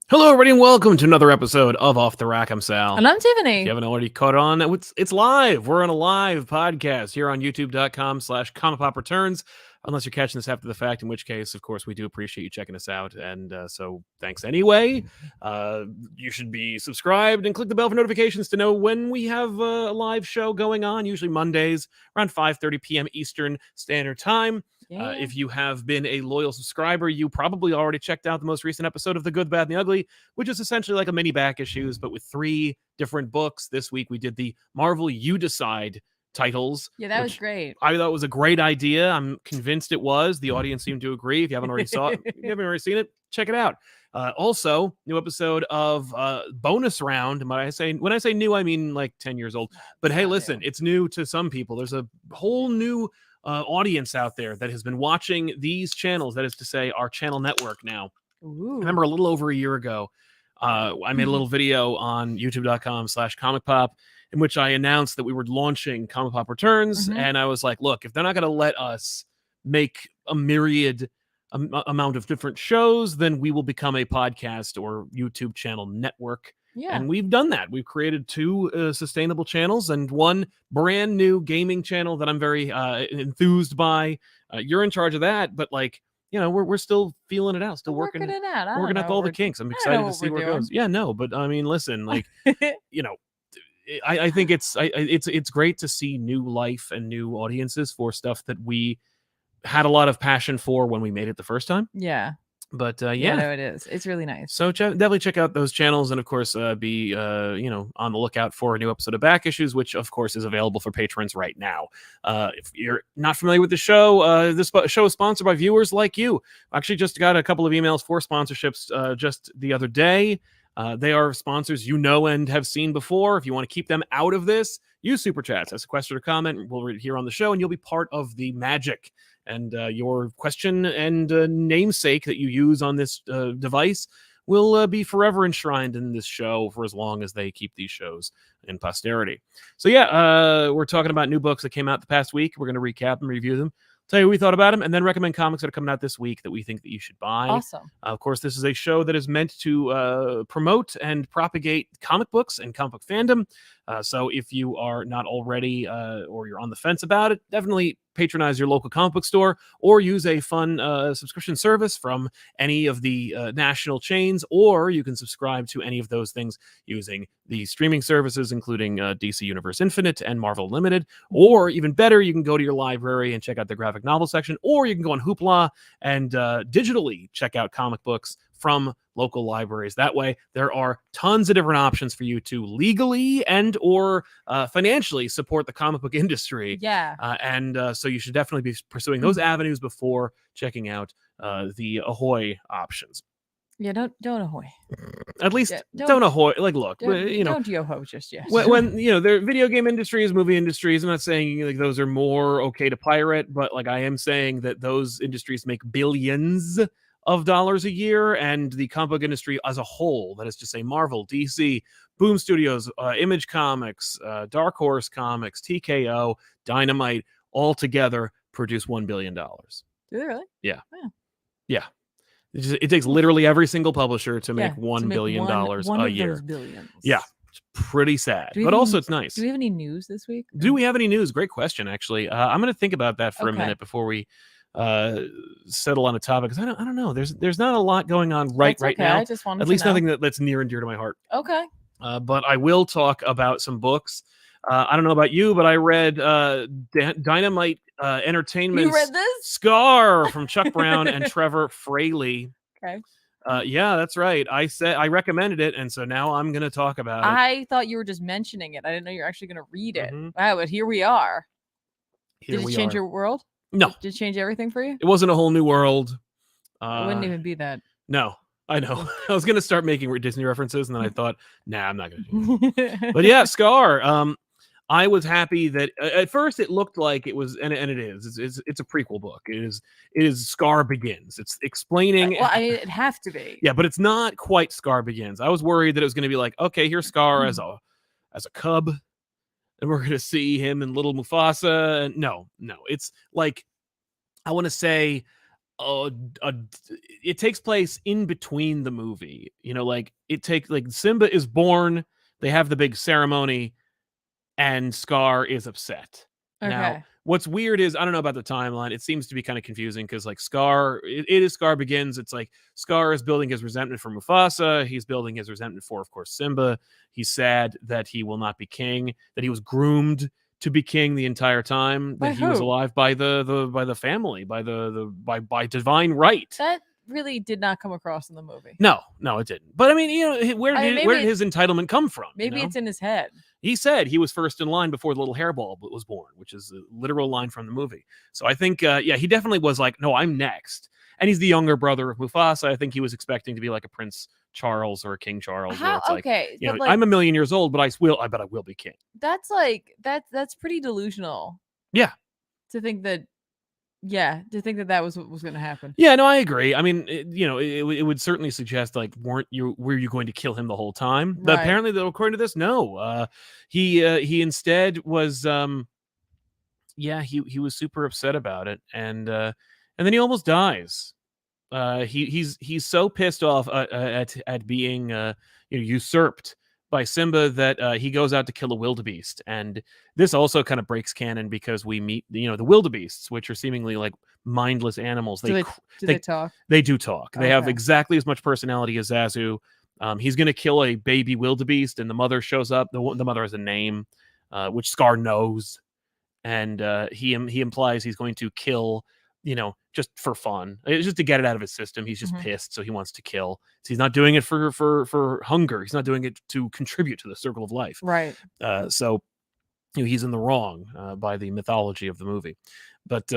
Hello, everybody, and welcome to another episode of Off the Rack. I'm Sal. And I'm If Tiffany. you haven't already caught on, it's live. We're on a live podcast here on youtube.com/ComicPop Returns, unless you're catching this after the fact, in which case, of course, we do appreciate you checking us out. And so thanks anyway. You should be subscribed and click the bell for notifications to know when we have a live show going on, usually Mondays around 5:30 p.m. Eastern Standard Time. Yeah. If you have been a loyal subscriber, you probably already checked out the most recent episode of The Good, the Bad, and the Ugly, which is essentially like a mini back issues, but with 3 different books. This week we did the Marvel You Decide titles. Yeah, that was great. I thought was a great idea. I'm convinced it was. The audience seemed to agree. If you haven't already seen it, check it out. Also, new episode of bonus round. When I say new, I mean like 10 years old. But hey, listen, it's new to some people. There's a whole new audience out there that has been watching these channels. That is to say, our channel network now. Ooh. I remember a little over a year ago, I made a little video on youtube.com/ComicPop in which I announced that we were launching ComicPop Returns. And I was like, look, if they're not going to let us make a myriad amount of different shows, then we will become a podcast or YouTube channel network. Yeah. And we've done that. We've created 2 sustainable channels and 1 brand new gaming channel that I'm very enthused by. You're in charge of that, but like, you know, we're still feeling it out, still working it out. Working out all the kinks. I'm excited to see where it goes. Yeah, no, but I mean, listen, like, you know, I think it's great to see new life and new audiences for stuff that we had a lot of passion for when we made it the first time. Yeah. But yeah, no, it is. It's really nice. So definitely check out those channels, and of course, be on the lookout for a new episode of Back Issues, which of course is available for patrons right now. If you're not familiar with the show, this show is sponsored by viewers like you. I actually just got a couple of emails for sponsorships just the other day. They are sponsors you know and have seen before. If you want to keep them out of this, use Super Chats. Ask a question or comment. We'll read it here on the show, and you'll be part of the magic. And your question and namesake that you use on this device will be forever enshrined in this show for as long as they keep these shows in posterity. So yeah, we're talking about new books that came out the past week. We're going to recap and review them, tell you what we thought about them, and then recommend comics that are coming out this week that we think that you should buy. Awesome. Of course, this is a show that is meant to promote and propagate comic books and comic book fandom. So if you are not already or you're on the fence about it, definitely patronize your local comic book store or use a fun subscription service from any of the national chains, or you can subscribe to any of those things using the streaming services, including DC Universe Infinite and Marvel Limited. Or even better, you can go to your library and check out the graphic novel section, or you can go on Hoopla and digitally check out comic books from local libraries. That way, there are tons of different options for you to legally and or financially support the comic book industry. Yeah. So you should definitely be pursuing those avenues before checking out the Ahoy options. Yeah, don't ahoy. At least don't ahoy. Like, look, don't yo-ho just yet. when their video game industries, movie industries, I'm not saying like those are more okay to pirate, but like I am saying that those industries make billions of dollars a year, and the comic book industry as a whole, that is to say Marvel, DC, Boom Studios, Image Comics, Dark Horse Comics, TKO, Dynamite, all together produce $1 billion. Do they really? Yeah. Yeah. It takes literally every single publisher to make $1 billion a year. Yeah. It's pretty sad, but also it's nice. Do we have any news this week? Do we have any news? Great question, actually. I'm going to think about that for a minute before we settle on a topic, because I don't know. There's not a lot going on right now. I just wanted at least nothing that's near and dear to my heart. Okay. But I will talk about some books. I don't know about you, but I read Dynamite Entertainment's You read this? Scar from Chuck Brown and Trevor Fraley. Okay. Yeah, that's right. I said I recommended it, and so now I'm going to talk about it. I thought you were just mentioning it. I didn't know you're actually going to read it. Wow, but here we are. Did it change your world? No. Did it change everything for you? It wasn't a whole new world. It wouldn't even be that. No, I know. I was going to start making Disney references, and then I thought, nah, I'm not going to do it. But yeah, Scar. I was happy that at first it looked like it was, and it is. It's a prequel book. It is Scar Begins. It's explaining. Well, it'd have to be. Yeah, but it's not quite Scar Begins. I was worried that it was going to be like, okay, here's Scar as a cub, and we're going to see him and little Mufasa. And no, it's like, I want to say it takes place in between the movie. You know, like Simba is born, they have the big ceremony, and Scar is upset. Okay. Now, what's weird is, I don't know about the timeline. It seems to be kind of confusing because, like, Scar, it is Scar Begins. It's like Scar is building his resentment for Mufasa. He's building his resentment for, of course, Simba. He's sad that he will not be king, that he was groomed to be king the entire time, that he was alive by the family, by divine right. That really did not come across in the movie. No, it didn't. But I mean, you know, where did his entitlement come from? Maybe it's in his head. He said he was first in line before the little hairball was born, which is a literal line from the movie. So I think, he definitely was like, no, I'm next. And he's the younger brother of Mufasa. I think he was expecting to be like a Prince Charles or a King Charles. Where it's okay, like, I'm a million years old, but I bet I will be king. That's like that's pretty delusional. Yeah. To think that was what was going to happen. Yeah, no, I agree. I mean, it would certainly suggest, like, were you going to kill him the whole time? Right. But apparently, though, according to this, no. He instead was, he was super upset about it, and then he almost dies. He's so pissed off at being usurped by Simba that he goes out to kill a wildebeest. And this also kind of breaks canon because we meet the wildebeests, which are seemingly like mindless animals. Do they talk? They do talk. They have exactly as much personality as Zazu. He's going to kill a baby wildebeest, and the mother shows up. The mother has a name, which Scar knows, and he implies he's going to kill, just for fun, just to get it out of his system. He's just pissed, so he wants to kill. So he's not doing it for hunger. He's not doing it to contribute to the circle of life. Right. So he's in the wrong by the mythology of the movie. But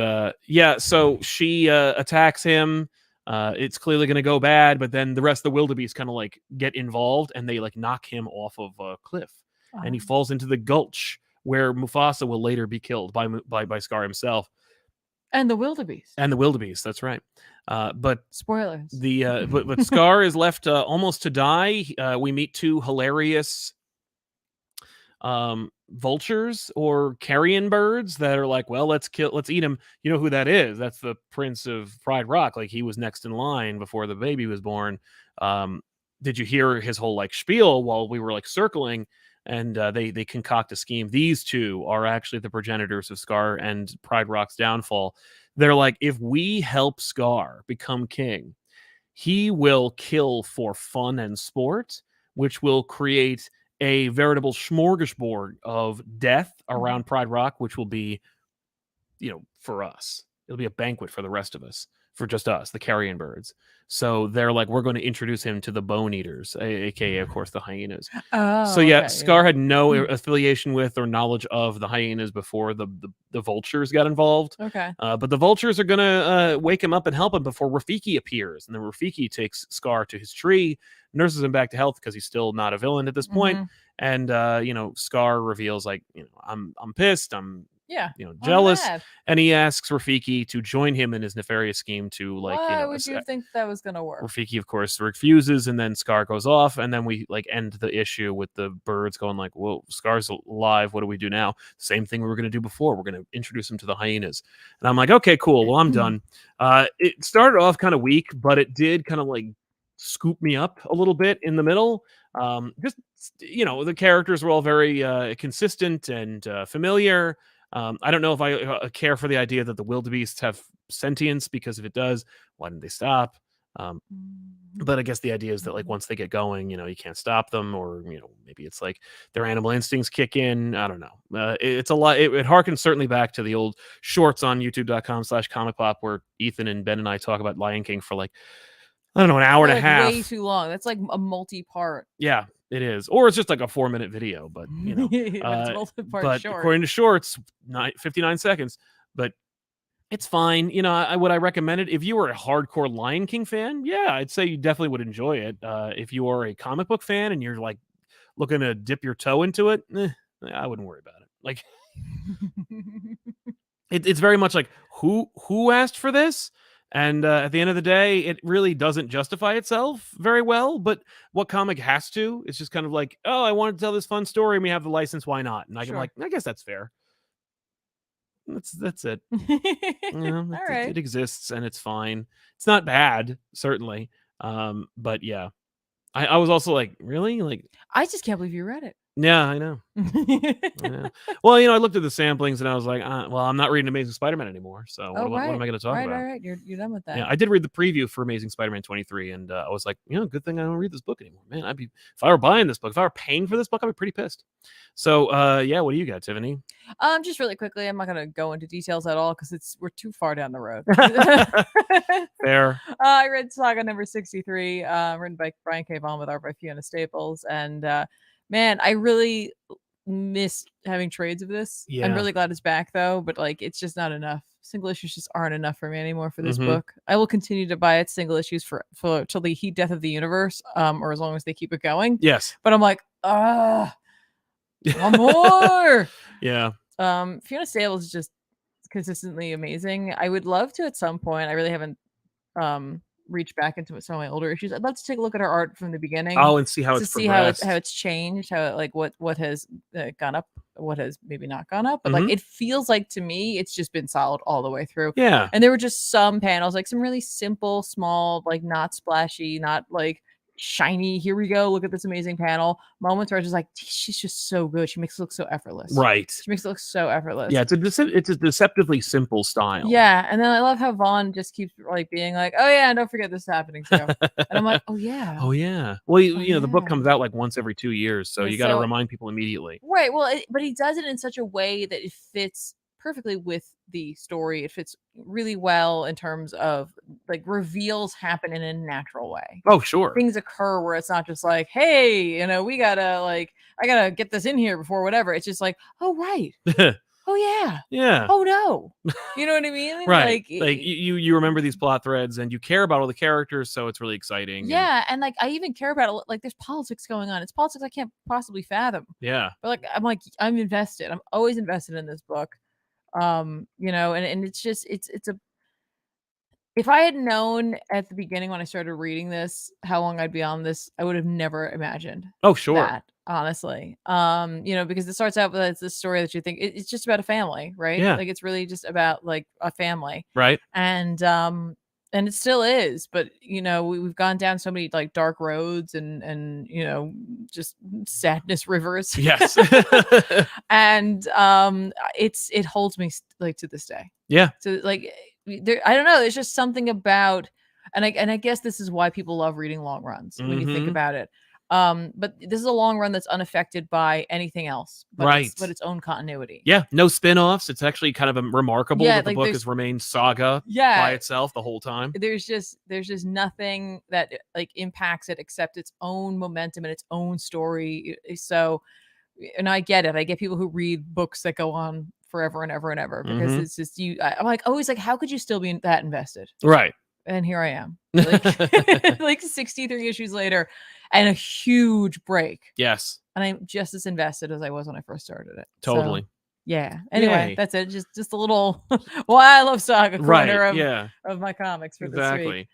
so she attacks him. It's clearly going to go bad, but then the rest of the wildebeest kind of like get involved, and they like knock him off of a cliff, and he falls into the gulch where Mufasa will later be killed by Scar himself. And the wildebeest. That's right. But spoilers. But Scar is left almost to die. We meet two hilarious vultures or carrion birds that are like, well, let's eat him. You know who that is? That's the Prince of Pride Rock. Like, he was next in line before the baby was born. Did you hear his whole like spiel while we were like circling? And they concoct a scheme. These two are actually the progenitors of Scar and Pride Rock's downfall. They're like, if we help Scar become king, he will kill for fun and sport, which will create a veritable smorgasbord of death around Pride Rock, which will be, for us. It'll be a banquet for the rest of us, for just us, the carrion birds. So they're like, we're going to introduce him to the bone eaters, aka, of course, the hyenas. Scar had no affiliation with or knowledge of the hyenas before the vultures got involved. Okay. But the vultures are going to wake him up and help him before Rafiki appears. And then Rafiki takes Scar to his tree, nurses him back to health because he's still not a villain at this point. And, Scar reveals, like, I'm pissed. I'm jealous, and he asks Rafiki to join him in his nefarious scheme to, like, why would you think that was gonna work? Rafiki, of course, refuses, and then Scar goes off, and then we like end the issue with the birds going like, whoa, Scar's alive, what do we do now? Same thing we were gonna do before. We're gonna introduce him to the hyenas. And I'm like, okay, cool, well, I'm done. It started off kind of weak, but it did kind of like scoop me up a little bit in the middle. The characters were all very consistent and familiar. I don't know if I care for the idea that the wildebeests have sentience, because if it does, why didn't they stop? But I guess the idea is that, like, once they get going, you can't stop them, or maybe it's like their animal instincts kick in. I don't know. It's a lot. It harkens certainly back to the old shorts on youtube.com/ComicPop, where Ethan and Ben and I talk about Lion King for like, I don't know, an hour and a half. Way too long. That's like a multi-part. Yeah. It is, or it's just like a 4-minute video, but but according to shorts, 59 seconds. But it's fine. Would I recommend it if you were a hardcore Lion King fan? Yeah, I'd say you definitely would enjoy it. If you are a comic book fan and you're like looking to dip your toe into it, I wouldn't worry about it. Like, it's very much like, who asked for this? And at the end of the day, it really doesn't justify itself very well. But what comic has to? It's just kind of like, oh, I wanted to tell this fun story, and we have the license. Why not? And I'm like, I guess that's fair. That's it. All right. It exists and it's fine. It's not bad, certainly. But yeah, I was also like, really? Like, I just can't believe you read it. yeah, I know. Well, I looked at the samplings and I was like, well, I'm not reading Amazing Spider-Man anymore. So what am I going to talk about? Right. You're done with that. Yeah, I did read the preview for Amazing Spider-Man 23, and I was like, good thing I don't read this book anymore. Man, if I were buying this book, if I were paying for this book, I'd be pretty pissed. So, yeah, what do you got, Tiffany? Just really quickly, I'm not going to go into details at all because we're too far down the road. Fair. I read Saga number 63, written by Brian K. Vaughan with art by Fiona Staples, and man, I really miss having trades of this. Yeah. I'm really glad it's back though, but like it's just not enough. Single issues just aren't enough for me anymore for this book. I will continue to buy its single issues for till the heat death of the universe, or as long as they keep it going. Yes. But I'm like, one more. Yeah. Fiona Staples is just consistently amazing. I would love to at some point. I really haven't reach back into some of my older issues. I'd love to take a look at her art from the beginning. Oh, and see how it's progressed. how it's changed, how like what has gone up, what has maybe not gone up. But like it feels like to me, it's just been solid all the way through. Yeah. And there were just some panels, like some really simple, small, like not splashy, not like shiny. Here we go. Look at this amazing panel. Moments where I was just like, she's just so good. She makes it look so effortless. Right. She makes it look so effortless. Yeah, it's a deceptively simple style. Yeah, and then I love how Vaughn just keeps like being like, "Oh yeah, and don't forget this is happening too." And I'm like, "Oh yeah, oh yeah." Well, the book comes out like once every 2 years, so you got to remind people immediately. Right. Well, but he does it in such a way that it fits perfectly with the story. It fits really well in terms of like reveals happen in a natural way. Oh, sure. Things occur where it's not just like, hey, we gotta I gotta get this in here before whatever. It's just like, oh right. Oh yeah. Yeah. Oh no. You know what I mean? Right. Like you remember these plot threads and you care about all the characters, so it's really exciting. Yeah, and like I even care about like there's politics going on. It's politics I can't possibly fathom. Yeah. But I'm invested. I'm always invested in this book. And it's just it's a if I had known at the beginning when I started reading this how long I'd be on this, I would have never imagined. Oh, sure. That, honestly. Because it starts out with this story that you think it's just about a family, right? Yeah. Like it's really just about like a family. Right. And it still is, but we've gone down so many like dark roads and just sadness rivers. Yes. And it holds me like to this day. Yeah. So like I don't know, there's just something about and I guess this is why people love reading long runs when you think about it. But this is a long run that's unaffected by anything else, but its own continuity. Yeah, no spin-offs. It's actually kind of remarkable that the book has remained Saga by itself the whole time. There's just nothing that like impacts it except its own momentum and its own story. So, and I get it. I get people who read books that go on forever and ever and ever because it's just I'm like always like, how could you still be that invested? Right. And here I am, like 63 issues later, and a huge break. Yes, and I'm just as invested as I was when I first started it. Totally. So, yeah. Anyway, that's it. Just a little why I love Saga corner of my comics for this week.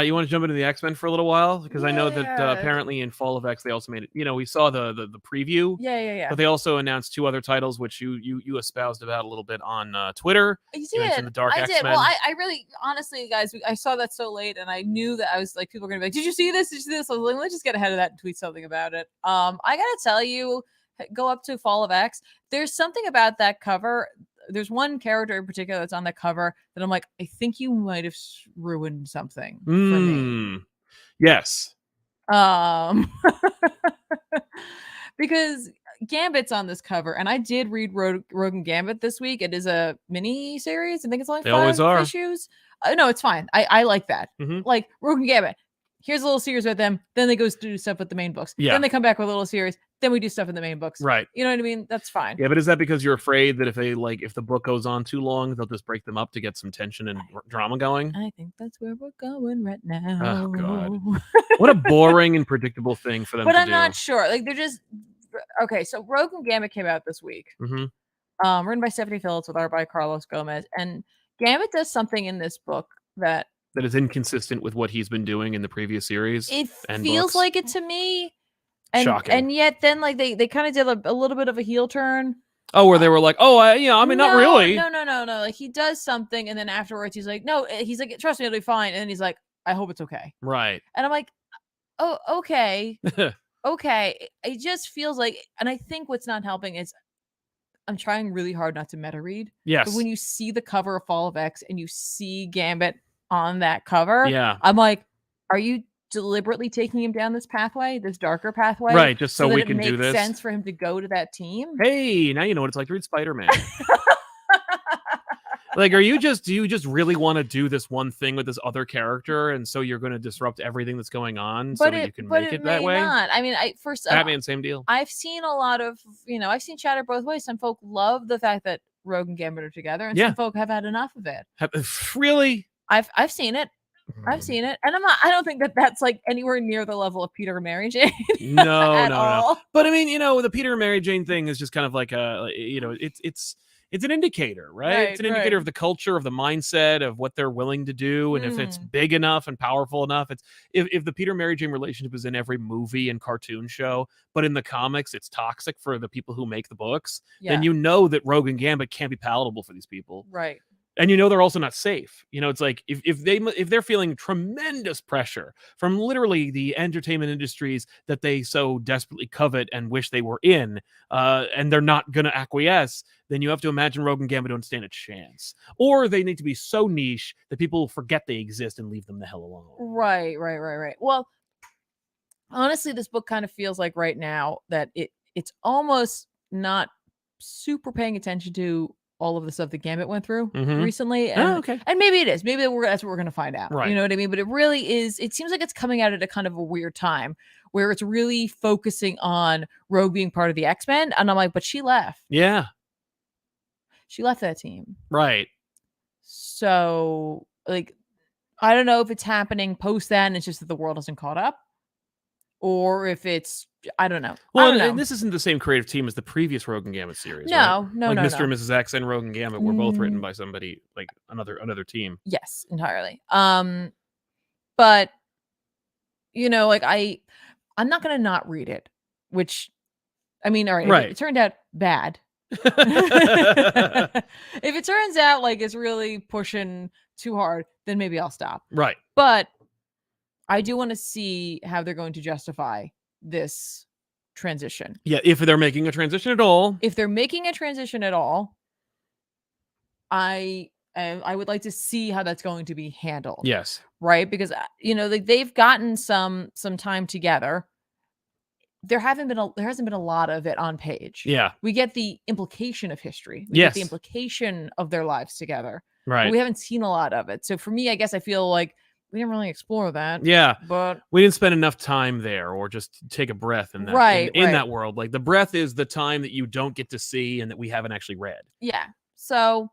You want to jump into the X-Men for a little while? Because I know that apparently in Fall of X they also made it. We saw the preview. Yeah. But they also announced 2 other titles, which you espoused about a little bit on Twitter. You did. The Dark X-Men. Did. Well, I really, honestly, guys, I saw that so late, and I knew that I was like, people were gonna be like, "Did you see this? Did you see this?" I was like, let's just get ahead of that and tweet something about it. I gotta tell you, go up to Fall of X. There's something about that cover. There's one character in particular that's on the cover that I'm like, I think you might have ruined something for me. Yes. Because Gambit's on this cover, and I did read Rogue and Gambit this week. It is a mini series. I think it's only 5 issues. No, it's fine. I like that. Like Rogue and Gambit. Here's a little series with them. Then they go do stuff with the main books. Yeah. Then they come back with a little series. Then we do stuff in the main books. Right. You know what I mean? That's fine. Yeah, but is that because you're afraid that if the book goes on too long, they'll just break them up to get some tension and drama going? I think that's where we're going right now. Oh God. What a boring and predictable thing for them to do. But I'm not sure. Like they're just okay. So Rogue and Gambit came out this week. Written by Stephanie Phillips with art by Carlos Gomez. And Gambit does something in this book that is inconsistent with what he's been doing in the previous series. It feels like it to me. And, shocking. And yet then like they kind of did a little bit of a heel turn. Oh, where they were like, oh, I mean, not really. No. Like he does something, and then afterwards he's like, no, he's like, trust me, it'll be fine. And then he's like, I hope it's okay. Right. And I'm like, oh, okay. Okay. It just feels like, and I think what's not helping is I'm trying really hard not to meta read. Yes. But when you see the cover of Fall of X and you see Gambit on that cover, yeah, I'm like, are you deliberately taking him down this pathway, this darker pathway? Right, just so that we it can do makes this. sense for him to go to that team? Hey, now you know what it's like to read Spider-Man. Like, do you just really want to do this one thing with this other character, and so you're going to disrupt everything that's going on so that you can make it that way? Not. I mean, Batman, same deal. I've seen a lot of, I've seen chatter both ways. Some folk love the fact that Rogue and Gambit are together, and some folk have had enough of it. Really? I've seen it. I've seen it, and I don't think that that's like anywhere near the level of Peter and Mary Jane. No. But I mean, the Peter and Mary Jane thing is just kind of like it's an indicator, right? It's an indicator of the culture, of the mindset, of what they're willing to do, and if it's big enough and powerful enough. It's if the Peter Mary Jane relationship is in every movie and cartoon show, but in the comics it's toxic for the people who make the books, then you know that Rogue and Gambit can't be palatable for these people, right? And they're also not safe. It's like if they're feeling tremendous pressure from literally the entertainment industries that they so desperately covet and wish they were in, and they're not going to acquiesce, then you have to imagine Rogue and Gambit don't stand a chance. Or they need to be so niche that people forget they exist and leave them the hell alone. Right. Well, honestly, this book kind of feels like right now that it's almost not super paying attention to all of the stuff that Gambit went through recently. And, and maybe it is. Maybe that's what we're going to find out. Right. You know what I mean? But it really is. It seems like it's coming out at a kind of a weird time where it's really focusing on Rogue being part of the X-Men. And I'm like, but she left. Yeah. She left that team. Right. So, like, I don't know if it's happening post that and it's just that the world hasn't caught up. Or if it's, I don't know. Well, and this isn't the same creative team as the previous Rogue and Gambit series. No. Mr. and Mrs. X and Rogue and Gambit were both written by somebody like another team. Yes, entirely. But like I'm not gonna not read it. Which, I mean, all right. If it turned out bad. If it turns out like it's really pushing too hard, then maybe I'll stop. Right. But I do want to see how they're going to justify this transition. Yeah, if they're making a transition at all. If they're making a transition at all, I would like to see how that's going to be handled. Yes. Right? Because like they've gotten some time together. There hasn't been a lot of it on page. Yeah. We get the implication of history. We get the implication of their lives together. Right. But we haven't seen a lot of it. So for me, I guess I feel like we didn't really explore that. Yeah. But we didn't spend enough time there or just take a breath in that in that world. Like the breath is the time that you don't get to see and that we haven't actually read. Yeah. So,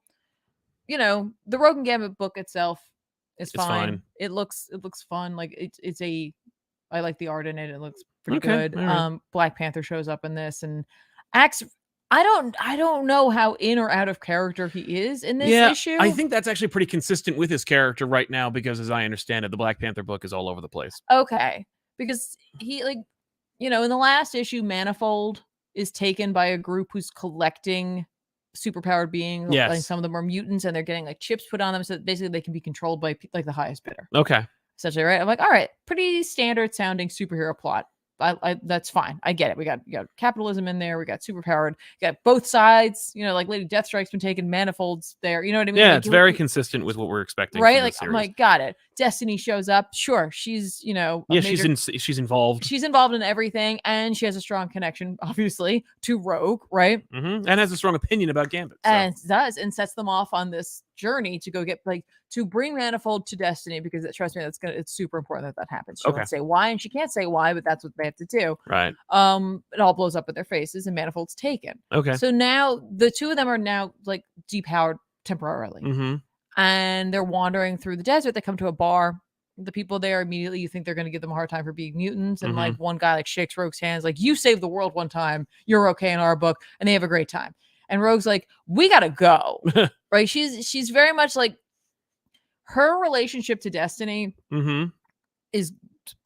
the Rogue and Gambit book itself is fine. It looks fun. Like I like the art in it. It looks pretty good. Right. Black Panther shows up in this, and Axe. I don't know how in or out of character he is in this issue. I think that's actually pretty consistent with his character right now because, as I understand it, the Black Panther book is all over the place. Okay, because he in the last issue, Manifold is taken by a group who's collecting superpowered beings. Yes. Like some of them are mutants, and they're getting like chips put on them so that basically they can be controlled by like the highest bidder. Okay. Essentially, right? I'm like, all right, pretty standard sounding superhero plot. I that's fine. I get it. We got capitalism in there. We got superpowered. We got both sides. Like Lady Deathstrike's been taken. Manifold's there. You know what I mean? Yeah, like, it's very consistent with what we're expecting. Right? Like I'm like, got it. Destiny shows up. Sure, she's she's involved. She's involved in everything, and she has a strong connection, obviously, to Rogue, right? Mm-hmm. And has a strong opinion about Gambit. So. And and sets them off on this journey to go get to bring Manifold to Destiny, because trust me, it's super important that happens. She won't say why, and she can't say why, but that's what they have to do. Right. It all blows up in their faces, and Manifold's taken. Okay. So now the two of them are now like depowered temporarily, and they're wandering through the desert. They come to a bar. The people there immediately, you think they're going to give them a hard time for being mutants, and like one guy like shakes Rogue's hands, like, you saved the world one time, you're okay in our book, and they have a great time. And Rogue's like, we gotta go. Right? She's very much like, her relationship to Destiny is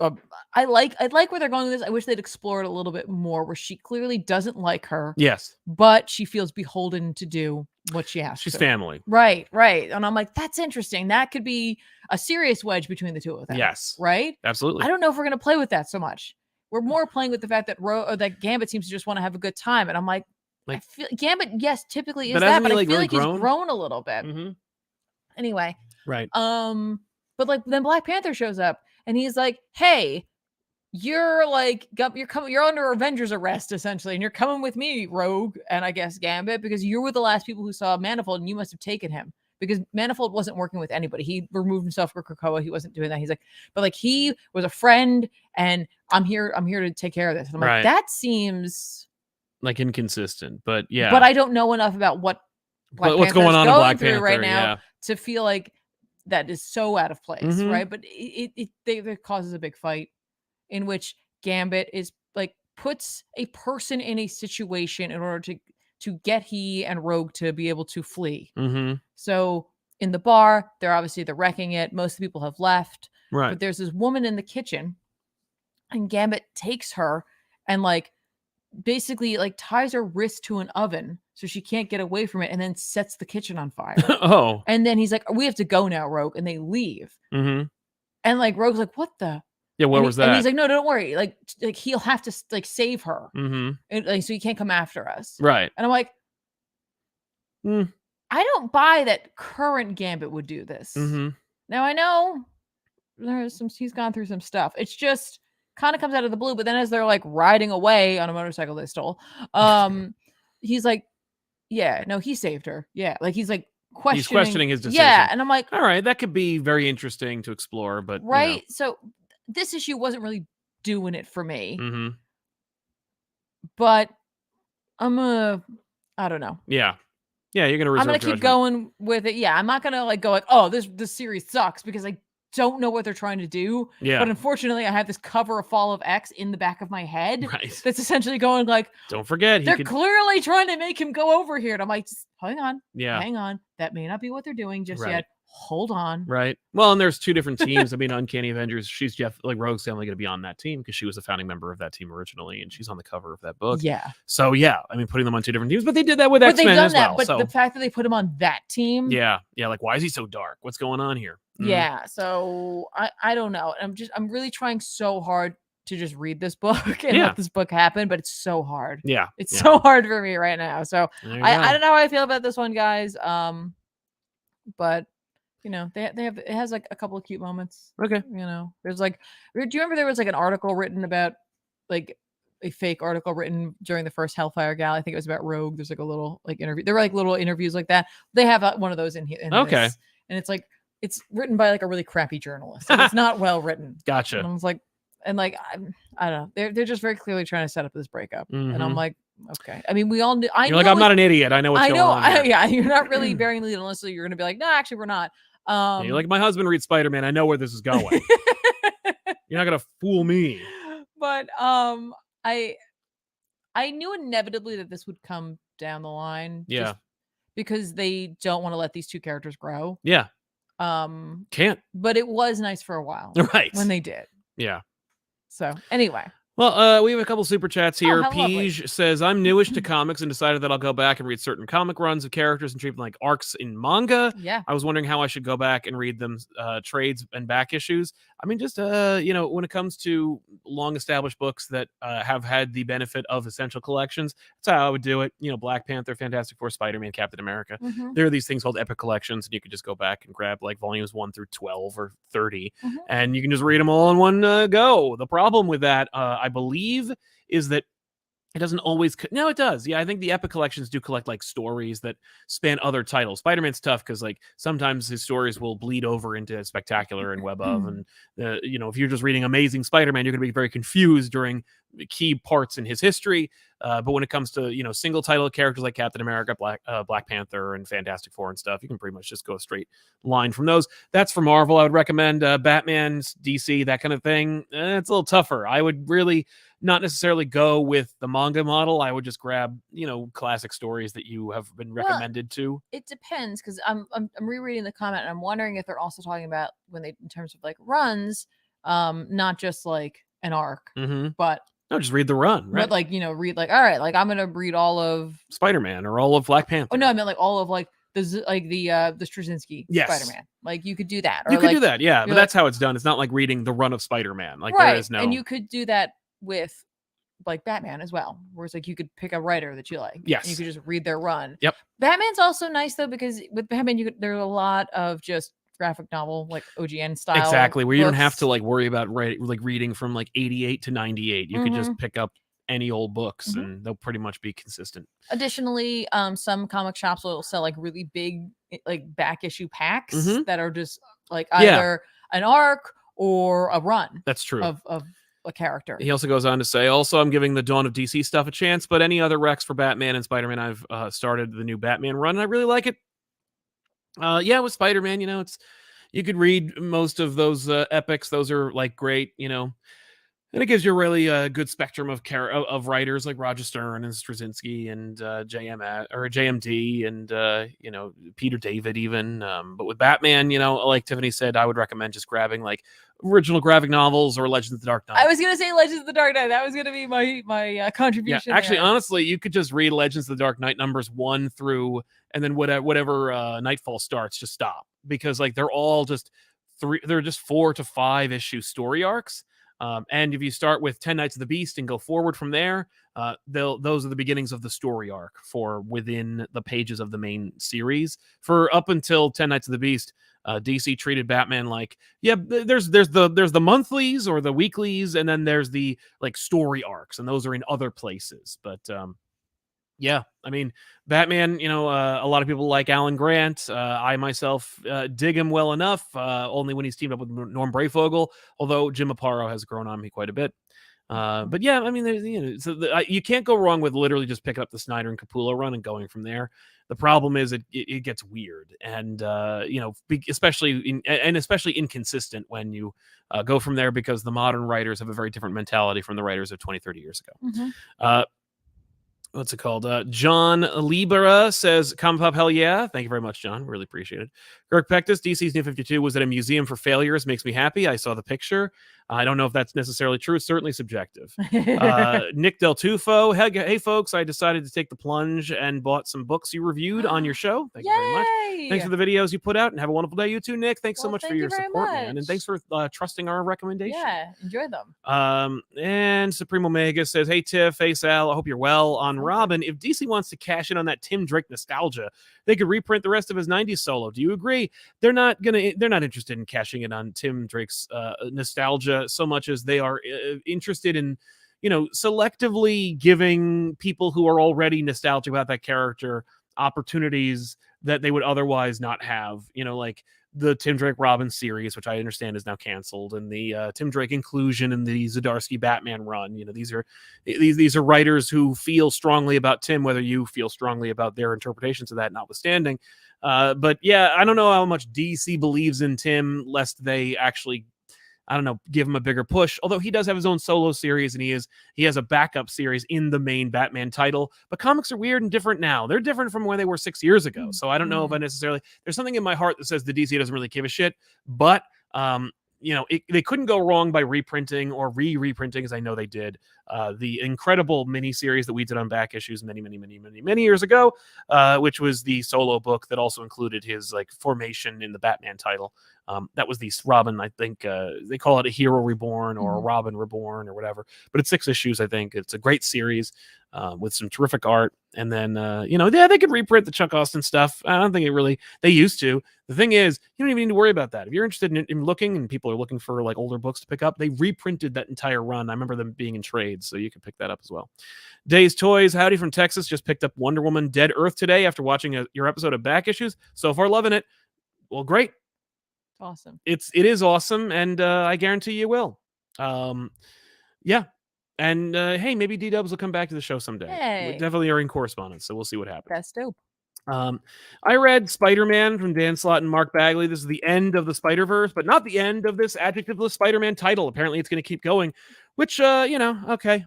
I like where they're going with this. I wish they'd explore it a little bit more, where she clearly doesn't like her. Yes. But she feels beholden to do what she has She's to. family. Right. And I'm like, that's interesting. That could be a serious wedge between the two of them. Yes. Right? Absolutely. I don't know if we're going to play with that so much. We're more playing with the fact that that Gambit seems to just want to have a good time. And I'm like I feel Gambit, yes, typically is that, but I feel like he's grown a little bit. Anyway. Right. But like then Black Panther shows up and he's like, hey, you're under Avengers arrest essentially, and you're coming with me, Rogue, and I guess Gambit, because you were the last people who saw Manifold, and you must have taken him because Manifold wasn't working with anybody. He removed himself from Krakoa. He wasn't doing that. He's like, but like he was a friend, and I'm here to take care of this. And I'm like, that seems like inconsistent, but yeah. But I don't know enough about what's going on in Black Panther right now to feel like that is so out of place, right? But it causes a big fight, in which Gambit is like puts a person in a situation in order to get he and Rogue to be able to flee. So in the bar, they're wrecking it. Most of the people have left. Right. But there's this woman in the kitchen, and Gambit takes her and like basically like ties her wrist to an oven so she can't get away from it, and then sets the kitchen on fire. And then he's like, we have to go now, Rogue, and they leave. And like Rogue's like, what the? Yeah, what was that? And he's like, no, don't worry. Like he'll have to like save her. And like, so he can't come after us. Right. And I'm like, I don't buy that current Gambit would do this. Now I know he's gone through some stuff. It's just kind of comes out of the blue, but then as they're like riding away on a motorcycle they stole, he's like, yeah, no, he saved her. Yeah. Like he's like questioning his decision. Yeah. And I'm like, all right, that could be very interesting to explore, but right. So this issue wasn't really doing it for me. But I don't know. Yeah. Yeah, you're gonna. I'm gonna keep going with it. Yeah, I'm not gonna like go like, oh, this series sucks, because I don't know what they're trying to do. Yeah. But unfortunately, I have this cover of Fall of X in the back of my head. Right. That's essentially going like, don't forget, they're clearly trying to make him go over here. And I'm like, hang on. Yeah. Hang on. That may not be what they're doing just yet. Hold on. Right. Well, and there's two different teams. I mean, Uncanny Avengers, Rogue's definitely going to be on that team because she was a founding member of that team originally, and she's on the cover of that book. Yeah. So yeah, I mean, putting them on two different teams, but they did that with X-Men as well. But the fact that they put him on that team. Yeah. Yeah. Like, why is he so dark? What's going on here? Yeah. So I don't know. I'm really trying so hard to just read this book and let this book happen, but it's so hard. Yeah. It's so hard for me right now. So I don't know how I feel about this one, guys. But you know, it has like a couple of cute moments. Okay. You know, there's like, do you remember there was like an article written about like a fake article written during the first Hellfire Gala? I think it was about Rogue. There's like a little like interview. There were like little interviews like that. They have one of those in here. Okay. This, and it's like, it's written by like a really crappy journalist. Like, it's not well written. Gotcha. And I was like, I don't know. They're just very clearly trying to set up this breakup. And I'm like, okay. I mean, we all knew. You're like, I'm not an idiot. I know what's going on. Yeah, you're not really bearing the lead unless you're going to be like, no, actually, we're not. You're like, my husband reads Spider-Man. I know where this is going. You're not gonna fool me. But I knew inevitably that this would come down the line. Yeah. Because they don't want to let these two characters grow. Yeah. Can't. But it was nice for a while. Right. When they did. Yeah. So anyway. Well, we have a couple super chats here. Peej says, I'm newish to comics and decided that I'll go back and read certain comic runs of characters and treat them like arcs in manga. Yeah. I was wondering how I should go back and read them, trades and back issues. I mean, just, when it comes to long established books that have had the benefit of essential collections, that's how I would do it. You know, Black Panther, Fantastic Four, Spider-Man, Captain America. There are these things called epic collections, and you could just go back and grab like volumes 1 through 12 or 30, and you can just read them all in one go. The problem with that, I believe, is that it doesn't always. No, it does. Yeah, I think the epic collections do collect like stories that span other titles. Spider-Man's tough because like sometimes his stories will bleed over into Spectacular and Web of, and if you're just reading Amazing Spider-Man, you're going to be very confused during key parts in his history. But when it comes to single title characters like Captain America, Black Panther, and Fantastic Four and stuff, you can pretty much just go a straight line from those. That's for Marvel. I would recommend Batman, DC, that kind of thing. It's a little tougher. I would really not necessarily go with the manga model. I would just grab classic stories that you have been recommended to. It depends, because I'm rereading the comment and I'm wondering if they're also talking about in terms of like runs. not just like an arc, but no, just read the run, right? But like, read like, all right, like I'm gonna read all of Spider-Man or all of Black Panther. Oh no, I meant like all of like the Straczynski Spider-Man. Like you could do that. Or you could like, do that, yeah. But that's how it's done. It's not like reading the run of Spider-Man. Like right. there is no. And you could do that with like Batman as well, where it's like you could pick a writer that you like. Yes. And you could just read their run. Yep. Batman's also nice though, because with Batman there's a lot of just graphic novel, like OGN style. Exactly, where you don't have to like worry about reading from like 88 to 98. You could just pick up any old books and they'll pretty much be consistent. Additionally, some comic shops will sell like really big like back issue packs that are just like either an arc or a run. That's true. Of a character. He also goes on to say, also, I'm giving the Dawn of DC stuff a chance, but any other Rex for Batman and Spider-Man, I've started the new Batman run, and I really like it. With Spider-Man, it's you could read most of those epics. Those are like great, and it gives you a really good spectrum of writers like Roger Stern and Straczynski and JMD and Peter David even. But with Batman, like Tiffany said, I would recommend just grabbing like original graphic novels or Legends of the Dark Knight. I was gonna say Legends of the Dark Knight. That was gonna be my contribution. Yeah, actually, honestly, you could just read Legends of the Dark Knight numbers 1 through, and then whatever Nightfall starts, just stop, because like they're all just they're just 4 to 5 issue story arcs. And if you start with 10 Nights of the Beast and go forward from there, those are the beginnings of the story arc for within the pages of the main series. For up until 10 Nights of the Beast, DC treated Batman like, there's the monthlies or the weeklies, and then there's the like story arcs, and those are in other places. But I mean, Batman, a lot of people like Alan Grant. I myself dig him well enough, only when he's teamed up with Norm Brayfogle, although Jim Aparo has grown on me quite a bit. But yeah, I mean, there's, you can't go wrong with literally just picking up the Snyder and Capullo run and going from there. The problem is it gets weird, and especially inconsistent when you go from there, because the modern writers have a very different mentality from the writers of 20, 30 years ago. What's it called? John Libera says, ComicPop, hell yeah. Thank you very much, John. Really appreciate it. Kirk Pectus, DC's New 52 was at a museum for failures. Makes me happy. I saw the picture. I don't know if that's necessarily true. It's certainly subjective. Nick Del Tufo, hey, folks, I decided to take the plunge and bought some books you reviewed on your show. Thank you very much. Thanks for the videos you put out, and have a wonderful day, you too, Nick. Thanks so much for your support, man. And thanks for trusting our recommendation. Yeah, enjoy them. And Supreme Omega says, hey, Tiff, hey, Sal, I hope you're well. On Robin, if DC wants to cash in on that Tim Drake nostalgia, they could reprint the rest of his 90s solo. Do you agree? They're not interested in cashing in on Tim Drake's nostalgia so much as they are interested in, selectively giving people who are already nostalgic about that character opportunities that they would otherwise not have. Like the Tim Drake Robin series, which I understand is now canceled, and the Tim Drake inclusion in the Zdarsky Batman run. These are writers who feel strongly about Tim, whether you feel strongly about their interpretations of that notwithstanding. But yeah, I don't know how much DC believes in Tim, lest they actually, give him a bigger push. Although he does have his own solo series, and he has a backup series in the main Batman title. But comics are weird and different now. They're different from when they were 6 years ago. So I don't know if I necessarily, there's something in my heart that says the DC doesn't really give a shit. But they couldn't go wrong by reprinting or reprinting, as I know they did, the incredible miniseries that we did on back issues many years ago, which was the solo book that also included his like formation in the Batman title. That was the Robin, I think they call it a Hero Reborn or a Robin Reborn or whatever, but it's 6 issues. I think it's a great series with some terrific art. And then, they could reprint the Chuck Austin stuff. I don't think they used to. The thing is, you don't even need to worry about that. If you're interested in looking, and people are looking for like older books to pick up, they reprinted that entire run. I remember them being in trades, so you can pick that up as well. Days Toys, howdy from Texas, just picked up Wonder Woman Dead Earth today after watching your episode of Back Issues. So far, loving it. Well, great. Awesome. It is awesome, and I guarantee you will. Yeah. And hey, maybe D-Dubs will come back to the show someday. Hey. We definitely are in correspondence, so we'll see what happens. That's dope. I read Spider-Man from Dan Slott and Mark Bagley. This is the end of the Spider-Verse, but not the end of this adjectiveless Spider-Man title. Apparently, it's going to keep going, which, okay.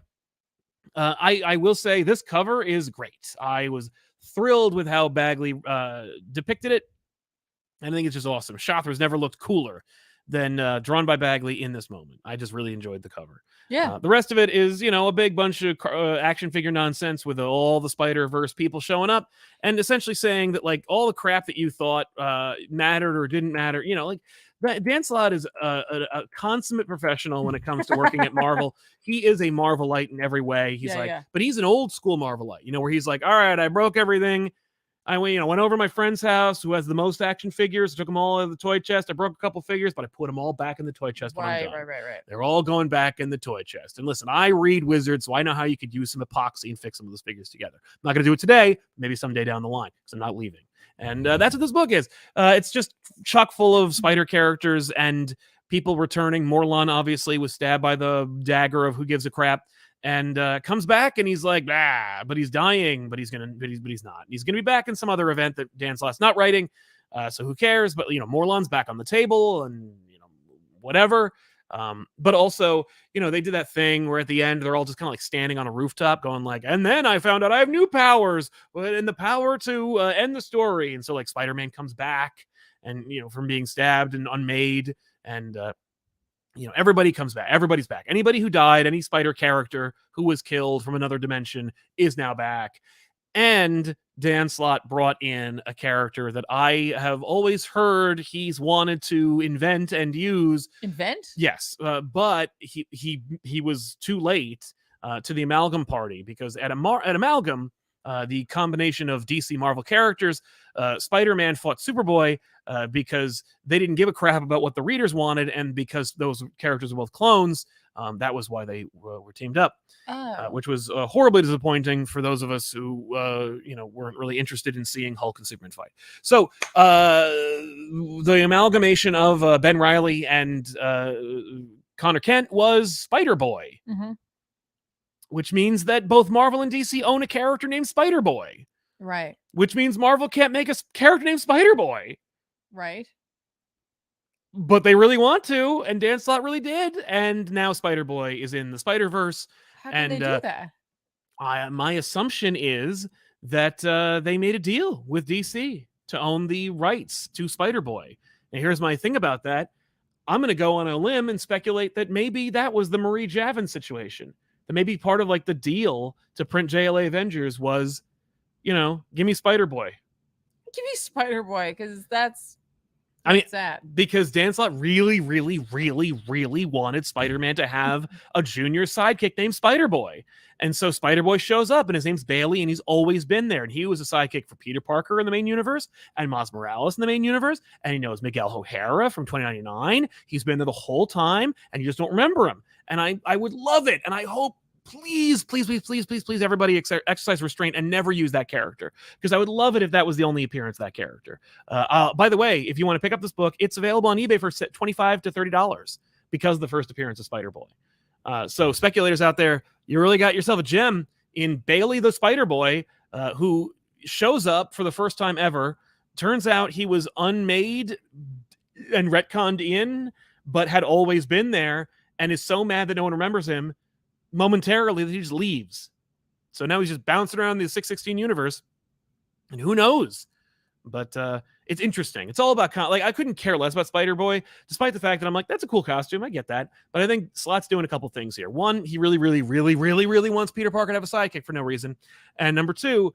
I will say this cover is great. I was thrilled with how Bagley depicted it. I think it's just awesome. Shothra's never looked cooler. than drawn by Bagley in this moment. I just really enjoyed the cover. Yeah. The rest of it is, a big bunch of action figure nonsense with all the Spider-Verse people showing up and essentially saying that like all the crap that you thought mattered or didn't matter, Dan Slott is a consummate professional when it comes to working at Marvel. He is a Marvelite in every way. He's but he's an old school Marvelite, where he's like, all right, I broke everything. I went over to my friend's house who has the most action figures, took them all out of the toy chest. I broke a couple figures, but I put them all back in the toy chest when I'm done. Right. They're all going back in the toy chest. And listen, I read Wizards, so I know how you could use some epoxy and fix some of those figures together. I'm not going to do it today, maybe someday down the line, because I'm not leaving. And that's what this book is. It's just chock full of spider characters and people returning. Morlun obviously was stabbed by the dagger of who gives a crap, and comes back and he's like, but he's dying, but he's not. He's gonna be back in some other event that Dan Slott's not writing. So who cares? But Morlun's back on the table and whatever. But also, they did that thing where at the end they're all just kind of like standing on a rooftop going like, and then I found out I have new powers and the power to end the story. And so like Spider-Man comes back and, from being stabbed and unmade, and everybody comes back. Everybody's back. Anybody who died, any spider character who was killed from another dimension is now back. And Dan Slott brought in a character that I have always heard he's wanted to invent and use. Invent? Yes, but he was too late to the Amalgam Party, because at Amalgam, the combination of DC Marvel characters, Spider-Man fought Superboy because they didn't give a crap about what the readers wanted, and because those characters were both clones, that was why they were teamed up. Which was horribly disappointing for those of us who weren't really interested in seeing Hulk and Superman fight. So the amalgamation of Ben Reilly and Connor Kent was Spider-Boy, which means that both Marvel and DC own a character named Spider-Boy. Right. Which means Marvel can't make a character named Spider-Boy. Right. But they really want to, and Dan Slott really did, and now Spider-Boy is in the Spider-Verse. How did they do that? My assumption is that they made a deal with DC to own the rights to Spider-Boy. And here's my thing about that. I'm going to go on a limb and speculate that maybe that was the Marie Javin situation. That maybe part of like the deal to print JLA Avengers was, give me Spider-Boy. Give me Spider-Boy, because that's sad. Because Dan Slott really, really, really, really wanted Spider-Man to have a junior sidekick named Spider-Boy. And so Spider-Boy shows up, and his name's Bailey, and he's always been there. And he was a sidekick for Peter Parker in the main universe, and Miles Morales in the main universe, and he knows Miguel O'Hara from 2099. He's been there the whole time, and you just don't remember him. And I would love it, and I hope, please, everybody exercise restraint and never use that character, because I would love it if that was the only appearance of that character. By the way, if you want to pick up this book, it's available on eBay for $25 to $30 because of the first appearance of Spider-Boy. So speculators out there, you really got yourself a gem in Bailey the Spider-Boy, who shows up for the first time ever. Turns out he was unmade and retconned in, but had always been there, and is so mad that no one remembers him momentarily that he just leaves. So now he's just bouncing around the 616 universe, and who knows? But it's interesting. It's all about I couldn't care less about Spider-Boy, despite the fact that I'm like, that's a cool costume. I get that. But I think Slott's doing a couple things here. One, he really, really, really, really, really wants Peter Parker to have a sidekick for no reason. And number two,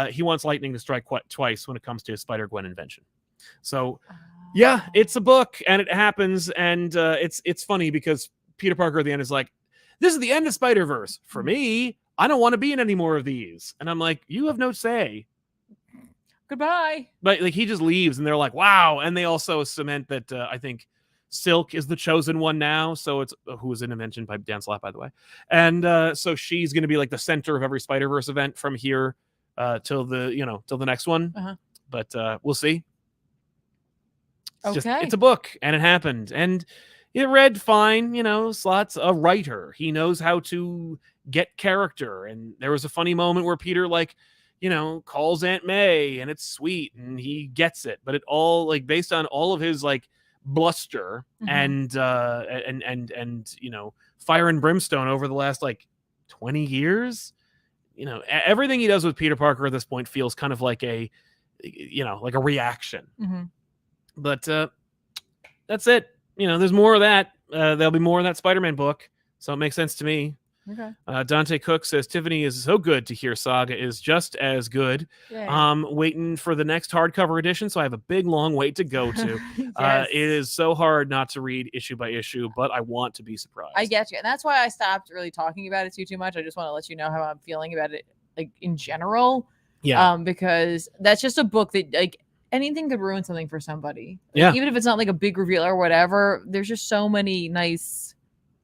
he wants lightning to strike twice when it comes to his Spider-Gwen invention. So yeah, it's a book, and it happens, and it's funny because Peter Parker at the end is like, this is the end of Spider-Verse. For me, I don't want to be in any more of these. And I'm like, you have no say. Goodbye. But like he just leaves, and they're like, wow. And they also cement that I think Silk is the chosen one now. So it's who was an invention by Dan Slott, by the way. And so she's going to be like the center of every Spider-Verse event from here till the next one. But we'll see. It's a book, and it happened, and it read fine. Slott's a writer. He knows how to get character. And there was a funny moment where Peter calls Aunt May, and it's sweet, and he gets it. But it all based on all of his bluster and fire and brimstone over the last 20 years. Everything he does with Peter Parker at this point feels kind of like a reaction. But that's it. there's more of that. There'll be more of that Spider-Man book, so it makes sense to me. Okay. Dante Cook says Tiffany is so good to hear Saga is just as good. Waiting for the next hardcover edition, so I have a big long wait to go to. Yes. It is so hard not to read issue by issue, but I want to be surprised. I get you, and that's why I stopped really talking about it too much. I just want to let you know how I'm feeling about it, like in general. Yeah. Because that's just a book that like anything could ruin something for somebody. Yeah. Even if it's not like a big reveal or whatever, there's just so many nice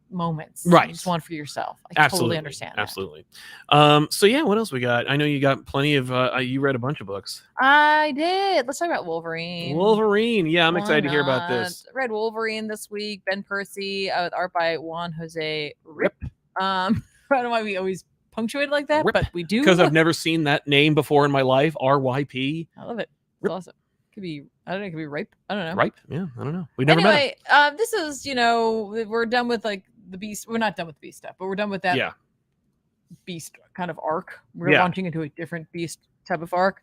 moments. Right. You just want for yourself. I totally understand that. Absolutely. So yeah, what else we got? I know you got plenty of you read a bunch of books. I did. Let's talk about Wolverine. Yeah, I'm excited to hear about this. Read Wolverine this week. Ben Percy with art by Juan Jose Rip. I don't know why we always punctuate like that, but we do, because I've never seen that name before in my life. RYP. I love it. It's awesome. Could be, I don't know, it could be Ripe. I don't know. Ripe? Yeah, I don't know. We never met him. This is, we're done with like the Beast. We're not done with the Beast stuff, but we're done with that Beast kind of arc. We're launching into a different Beast type of arc,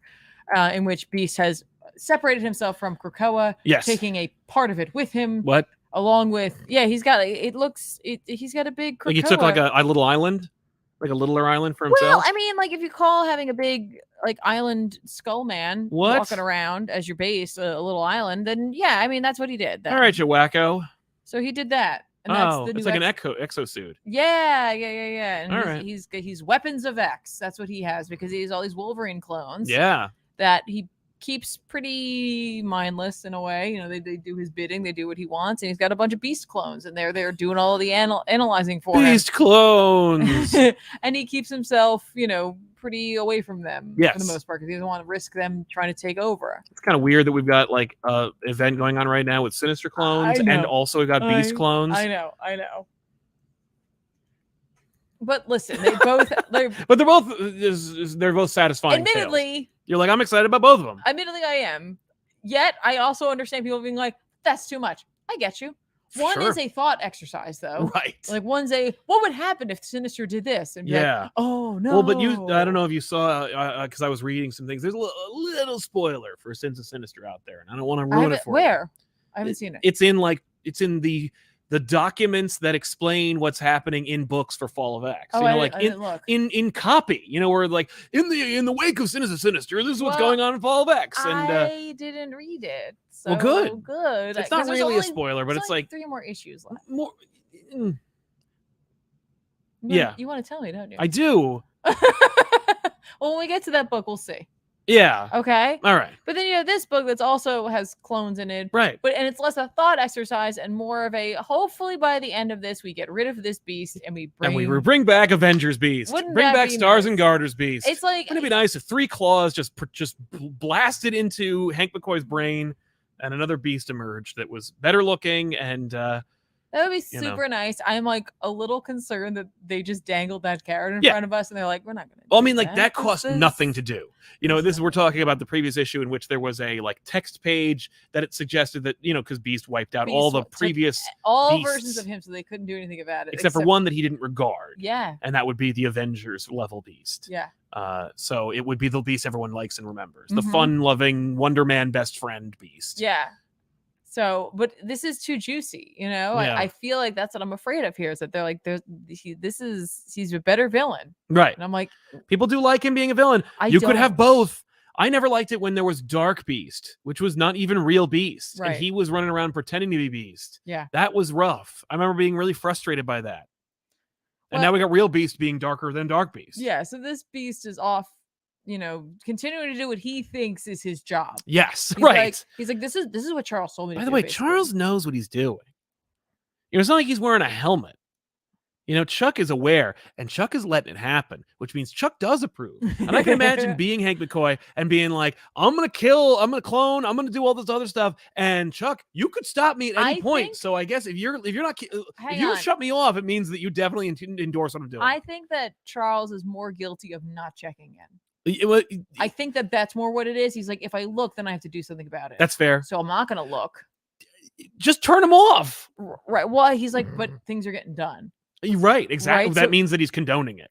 in which Beast has separated himself from Krakoa, taking a part of it with him. What? Along with, he's got, he's got a big Krakoa. Like he took like a little island? Like a littler island for himself? Well, I mean, like if you call having a big like island skull man walking around as your base a little island, then I mean that's what he did. Then. All right, you wacko. So he did that. And that's the it's new like an exosuit. Yeah. And all right. he's weapons of X. That's what he has because he has all these Wolverine clones. Yeah. That he keeps pretty mindless in a way. They do his bidding, they do what he wants, and he's got a bunch of Beast clones, and they're doing all of the analyzing for him. Beast clones. And he keeps himself, pretty away from them for the most part because he doesn't want to risk them trying to take over. It's kind of weird that we've got like a event going on right now with Sinister clones and also we've got Beast clones. I know. But listen, they're both satisfying. Admittedly, tales. You're like, I'm excited about both of them. Admittedly, I am. Yet, I also understand people being like, that's too much. I get you. One is a thought exercise, though. Right. Like, one's what would happen if Sinister did this? And be like, oh, no. Well, but I don't know if you saw, because I was reading some things. There's a little spoiler for Sins of Sinister out there, and I don't want to ruin it for you. Where? I haven't seen it. It's in the documents that explain what's happening in books for Fall of X. In copy, where like in the wake of Sins of Sinister, this is what's going on in Fall of X. And I didn't read it. So good. It's not really a spoiler, but it's like 3 more issues left. More. You want to tell me, don't you? I do. Well, when we get to that book, we'll see. Yeah. Okay. All right. But then you have this book that's also has clones in it. Right. And it's less a thought exercise and more of a hopefully by the end of this we get rid of this beast and we bring back Avengers Beast. Bring back Stars and Garters Beast. It's like wouldn't it be nice if 3 claws just blasted into Hank McCoy's brain and another beast emerged that was better looking and that would be super nice. I'm like a little concerned that they just dangled that carrot in front of us and they're like, we're not going to. Well, I mean, like that costs nothing to do. We're talking about the previous issue in which there was a like text page that it suggested that, because Beast wiped out all the previous versions of him, so they couldn't do anything about it. Except for one that he didn't regard. Yeah. And that would be the Avengers level Beast. Yeah. So it would be the Beast everyone likes and remembers. The fun-loving Wonder Man best friend Beast. Yeah. So, but this is too juicy, I feel like that's what I'm afraid of here is that they're like, he's a better villain. Right. And I'm like, people do like him being a villain. You could have both. I never liked it when there was Dark Beast, which was not even real Beast. Right. And he was running around pretending to be Beast. Yeah. That was rough. I remember being really frustrated by that. And now we got real Beast being darker than Dark Beast. Yeah. So this Beast is off. Continuing to do what he thinks is his job. Yes, right. He's like, this is what Charles told me. By the way, Charles knows what he's doing. It's not like he's wearing a helmet. Chuck is aware, and Chuck is letting it happen, which means Chuck does approve. And I can imagine being Hank McCoy and being like, I'm gonna clone, I'm gonna do all this other stuff. And Chuck, you could stop me at any point. So I guess if you shut me off, it means that you definitely endorse what I'm doing. I think that Charles is more guilty of not checking in. I think that that's more what it is. He's like, if I look, then I have to do something about it. That's fair. So I'm not going to look. Just turn him off. Right. Well, he's like, but things are getting done. Right. Exactly. Right? That means that he's condoning it.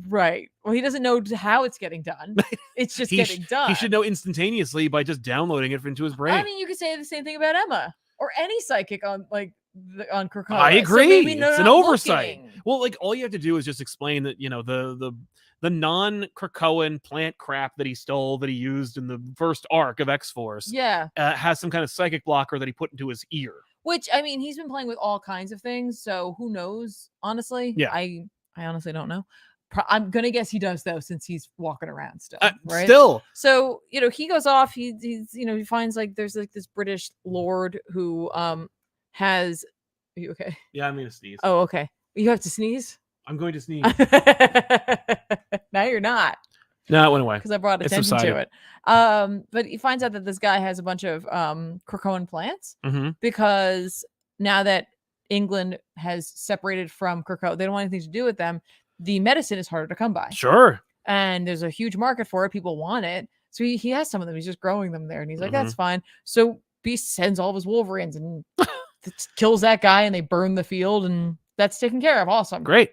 Right. Well, he doesn't know how it's getting done. It's just getting done. He should know instantaneously by just downloading it into his brain. I mean, you could say the same thing about Emma. or any psychic on on Krakoa. I agree. So maybe it's an oversight. Looking. Well, like all you have to do is just explain that the non-Krakoan plant crap that he stole that he used in the first arc of X-Force has some kind of psychic blocker that he put into his ear. Which, I mean, he's been playing with all kinds of things, so who knows, honestly? Yeah. I honestly don't know. I'm going to guess he does, though, since he's walking around still, right? Still. So, he goes off, he's he finds, like, there's, like, this British lord who has... Are you okay? Yeah, I'm going to sneeze. Oh, okay. You have to sneeze? I'm going to sneeze. Now you're not. No, it went away. Because I brought attention to it. But he finds out that this guy has a bunch of Krakoan plants because now that England has separated from Krakoa, they don't want anything to do with them. The medicine is harder to come by. Sure. And there's a huge market for it. People want it. So he has some of them. He's just growing them there. And he's like, that's fine. So Beast sends all of his Wolverines and kills that guy, and they burn the field, and that's taken care of. Awesome. Great.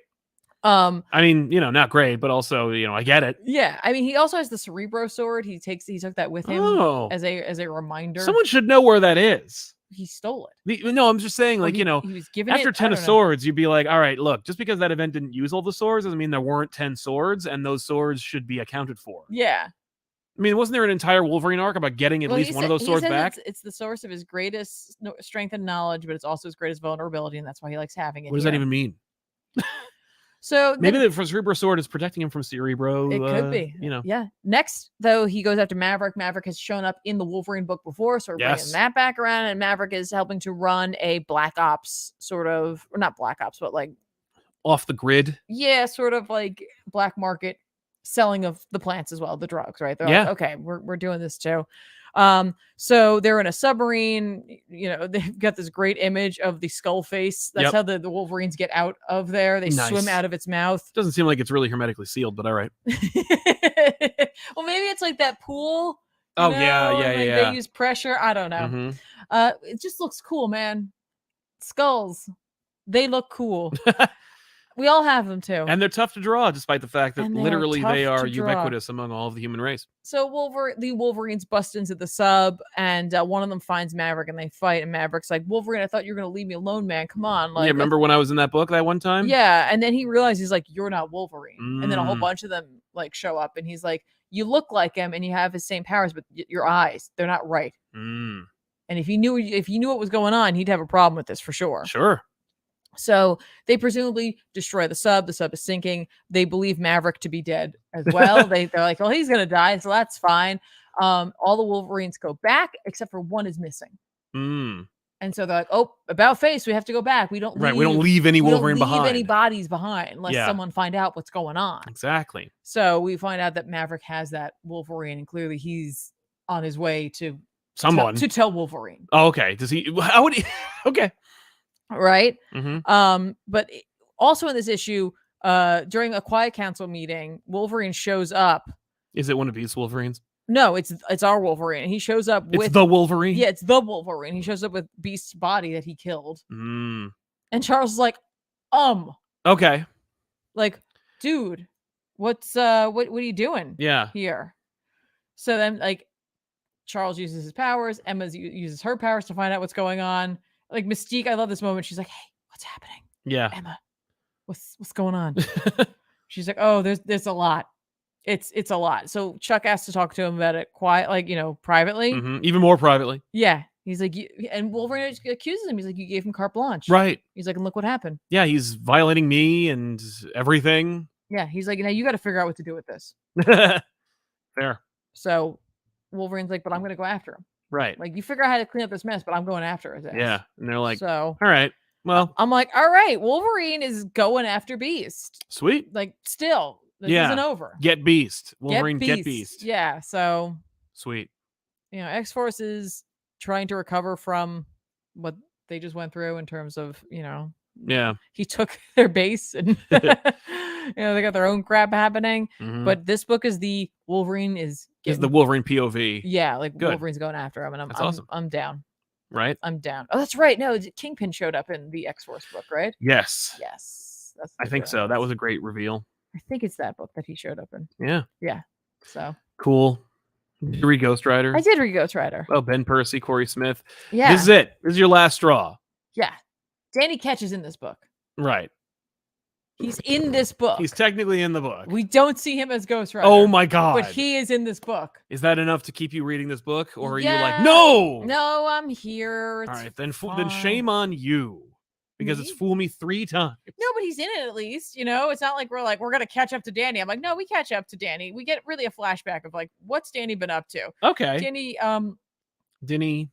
I mean, not great, but also, I get it. Yeah. I mean, he also has the Cerebro sword. He took that with him as a reminder. Someone should know where that is. He stole it. No, I'm just saying, like, he was given after 10 of swords, you'd be like, all right, look, just because that event didn't use all the swords doesn't mean there weren't 10 swords, and those swords should be accounted for. Yeah. I mean, wasn't there an entire Wolverine arc about getting at least one of those swords back? It's the source of his greatest strength and knowledge, but it's also his greatest vulnerability, and that's why he likes having it. What does that even mean? So maybe the Cerebro sword is protecting him from Cerebro. It could be. Yeah. Next, though, he goes after Maverick. Maverick has shown up in the Wolverine book before, so we're bringing that back around, and Maverick is helping to run a Black Ops sort of, or not Black Ops, but like off the grid. Yeah, sort of like black market selling of the plants as well, the drugs, right? They're like, okay, we're doing this too. So they're in a submarine, they've got this great image of the skull face. That's how the Wolverines get out of there. They swim out of its mouth. Doesn't seem like it's really hermetically sealed, but all right. Well, maybe it's like that pool. Yeah. They use pressure. I don't know. It just looks cool, man. Skulls. They look cool. We all have them too. And they're tough to draw, despite the fact that literally they are ubiquitous among all of the human race. So the Wolverines bust into the sub, and one of them finds Maverick, and they fight. And Maverick's like, Wolverine, I thought you were going to leave me alone, man. Come on. Like, remember when I was in that book that one time? Yeah. And then he realizes, he's like, you're not Wolverine. And then a whole bunch of them like show up, and he's like, you look like him, and you have his same powers, but your eyes, they're not right. And if he knew what was going on, he'd have a problem with this for sure. Sure. So they presumably destroy the sub. The sub is sinking. They believe Maverick to be dead as well. They're like, well, he's going to die, so that's fine. All the Wolverines go back, except for one is missing. And so they're like, oh, about face, we have to go back. We don't leave any Wolverine behind. Leave any bodies behind unless someone find out what's going on. Exactly. So we find out that Maverick has that Wolverine, and clearly he's on his way to someone to tell Wolverine. Oh, okay. Does he? How would he? Okay. Right. But also in this issue, during a quiet council meeting, Wolverine shows up. Is it one of these Wolverines? No, it's our Wolverine. He shows up with the Wolverine. Yeah, it's the Wolverine. He shows up with Beast's body that he killed. And Charles is like, okay, like, dude, what are you doing? Here. So then, like, Charles uses his powers. Emma uses her powers to find out what's going on. Like Mystique, I love this moment. She's like, hey, what's happening? Yeah. Emma, what's going on? She's like, oh, there's a lot. It's a lot. So Chuck has to talk to him about it quiet, like, privately. Even more privately. Yeah. He's like, and Wolverine accuses him. He's like, you gave him carte blanche. Right. He's like, and look what happened. Yeah, he's violating me and everything. Yeah. He's like, now you got to figure out what to do with this. Fair. So Wolverine's like, but I'm going to go after him. Right. Like, you figure out how to clean up this mess, but I'm going after his ass. Yeah. And they're like, so, all right. Well, I'm like, all right, Wolverine is going after Beast. Sweet. Like, still, this isn't over. Get Beast. Wolverine, get Beast. Yeah. So, sweet. X-Force is trying to recover from what they just went through in terms of, he took their base and, they got their own crap happening. But this book is the Wolverine is the Wolverine POV. Yeah, like good. Wolverine's going after him, and I'm awesome. I'm down. Right? I'm down. Oh, that's right. No, Kingpin showed up in the X-Force book, right? Yes. I think so. Is. That was a great reveal. I think it's that book that he showed up in. Yeah. Yeah. So cool. Did you read Ghost Rider? I did read Ghost Rider. Oh, Ben Percy, Corey Smith. Yeah. This is it. This is your last straw. Yeah. Danny Ketch is in this book. Right. He's in this book. He's technically in the book. We don't see him as Ghost Rider. Oh my god. But he is in this book. Is that enough to keep you reading this book? Or are you like, no! No, I'm here. It's all right, then shame on you. Because it's fooled me 3 times. No, but he's in it at least. You know, it's not like we're going to catch up to Danny. I'm like, no, we catch up to Danny. We get really a flashback of like, what's Danny been up to? Okay. Danny, Danny.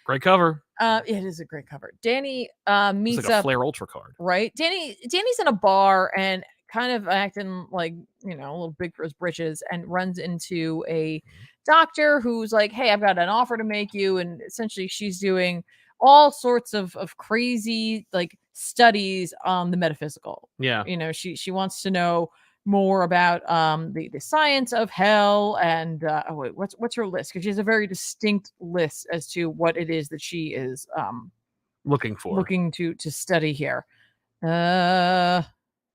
Great cover. It is a great cover. Danny meets it's like a up. Flare Ultra card. Right? Danny's in a bar and kind of acting like, you know, a little big for his britches, and runs into a doctor who's like, hey, I've got an offer to make you. And essentially she's doing all sorts of crazy like studies on the metaphysical. Yeah. You know, she wants to know more about the science of hell and what's her list, because she has a very distinct list as to what it is that she is looking to study here. I'm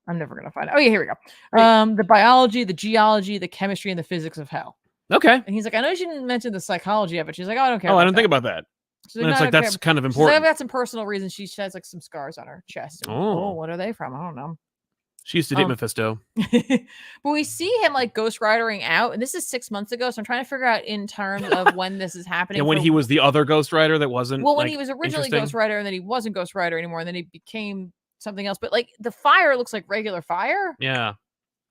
never gonna find it. Oh yeah, here we go. Right. The biology, the geology, the chemistry, and the physics of hell. Okay. And he's like, I know you didn't mention the psychology of it. She's like, oh, I don't care. I don't think about that. She's like, it's like that's kind of important. I've got some personal reasons. She has like some scars on her chest. Oh, what are they from? I don't know. She used to date Mephisto. But we see him like Ghost Ridering out, and this is 6 months ago, so I'm trying to figure out in terms of when this is happening. And when he was the other Ghost Rider that wasn't. Well, when he was originally Ghost Rider, and then he wasn't Ghost Rider anymore, and then he became something else. But like the fire looks like regular fire. Yeah.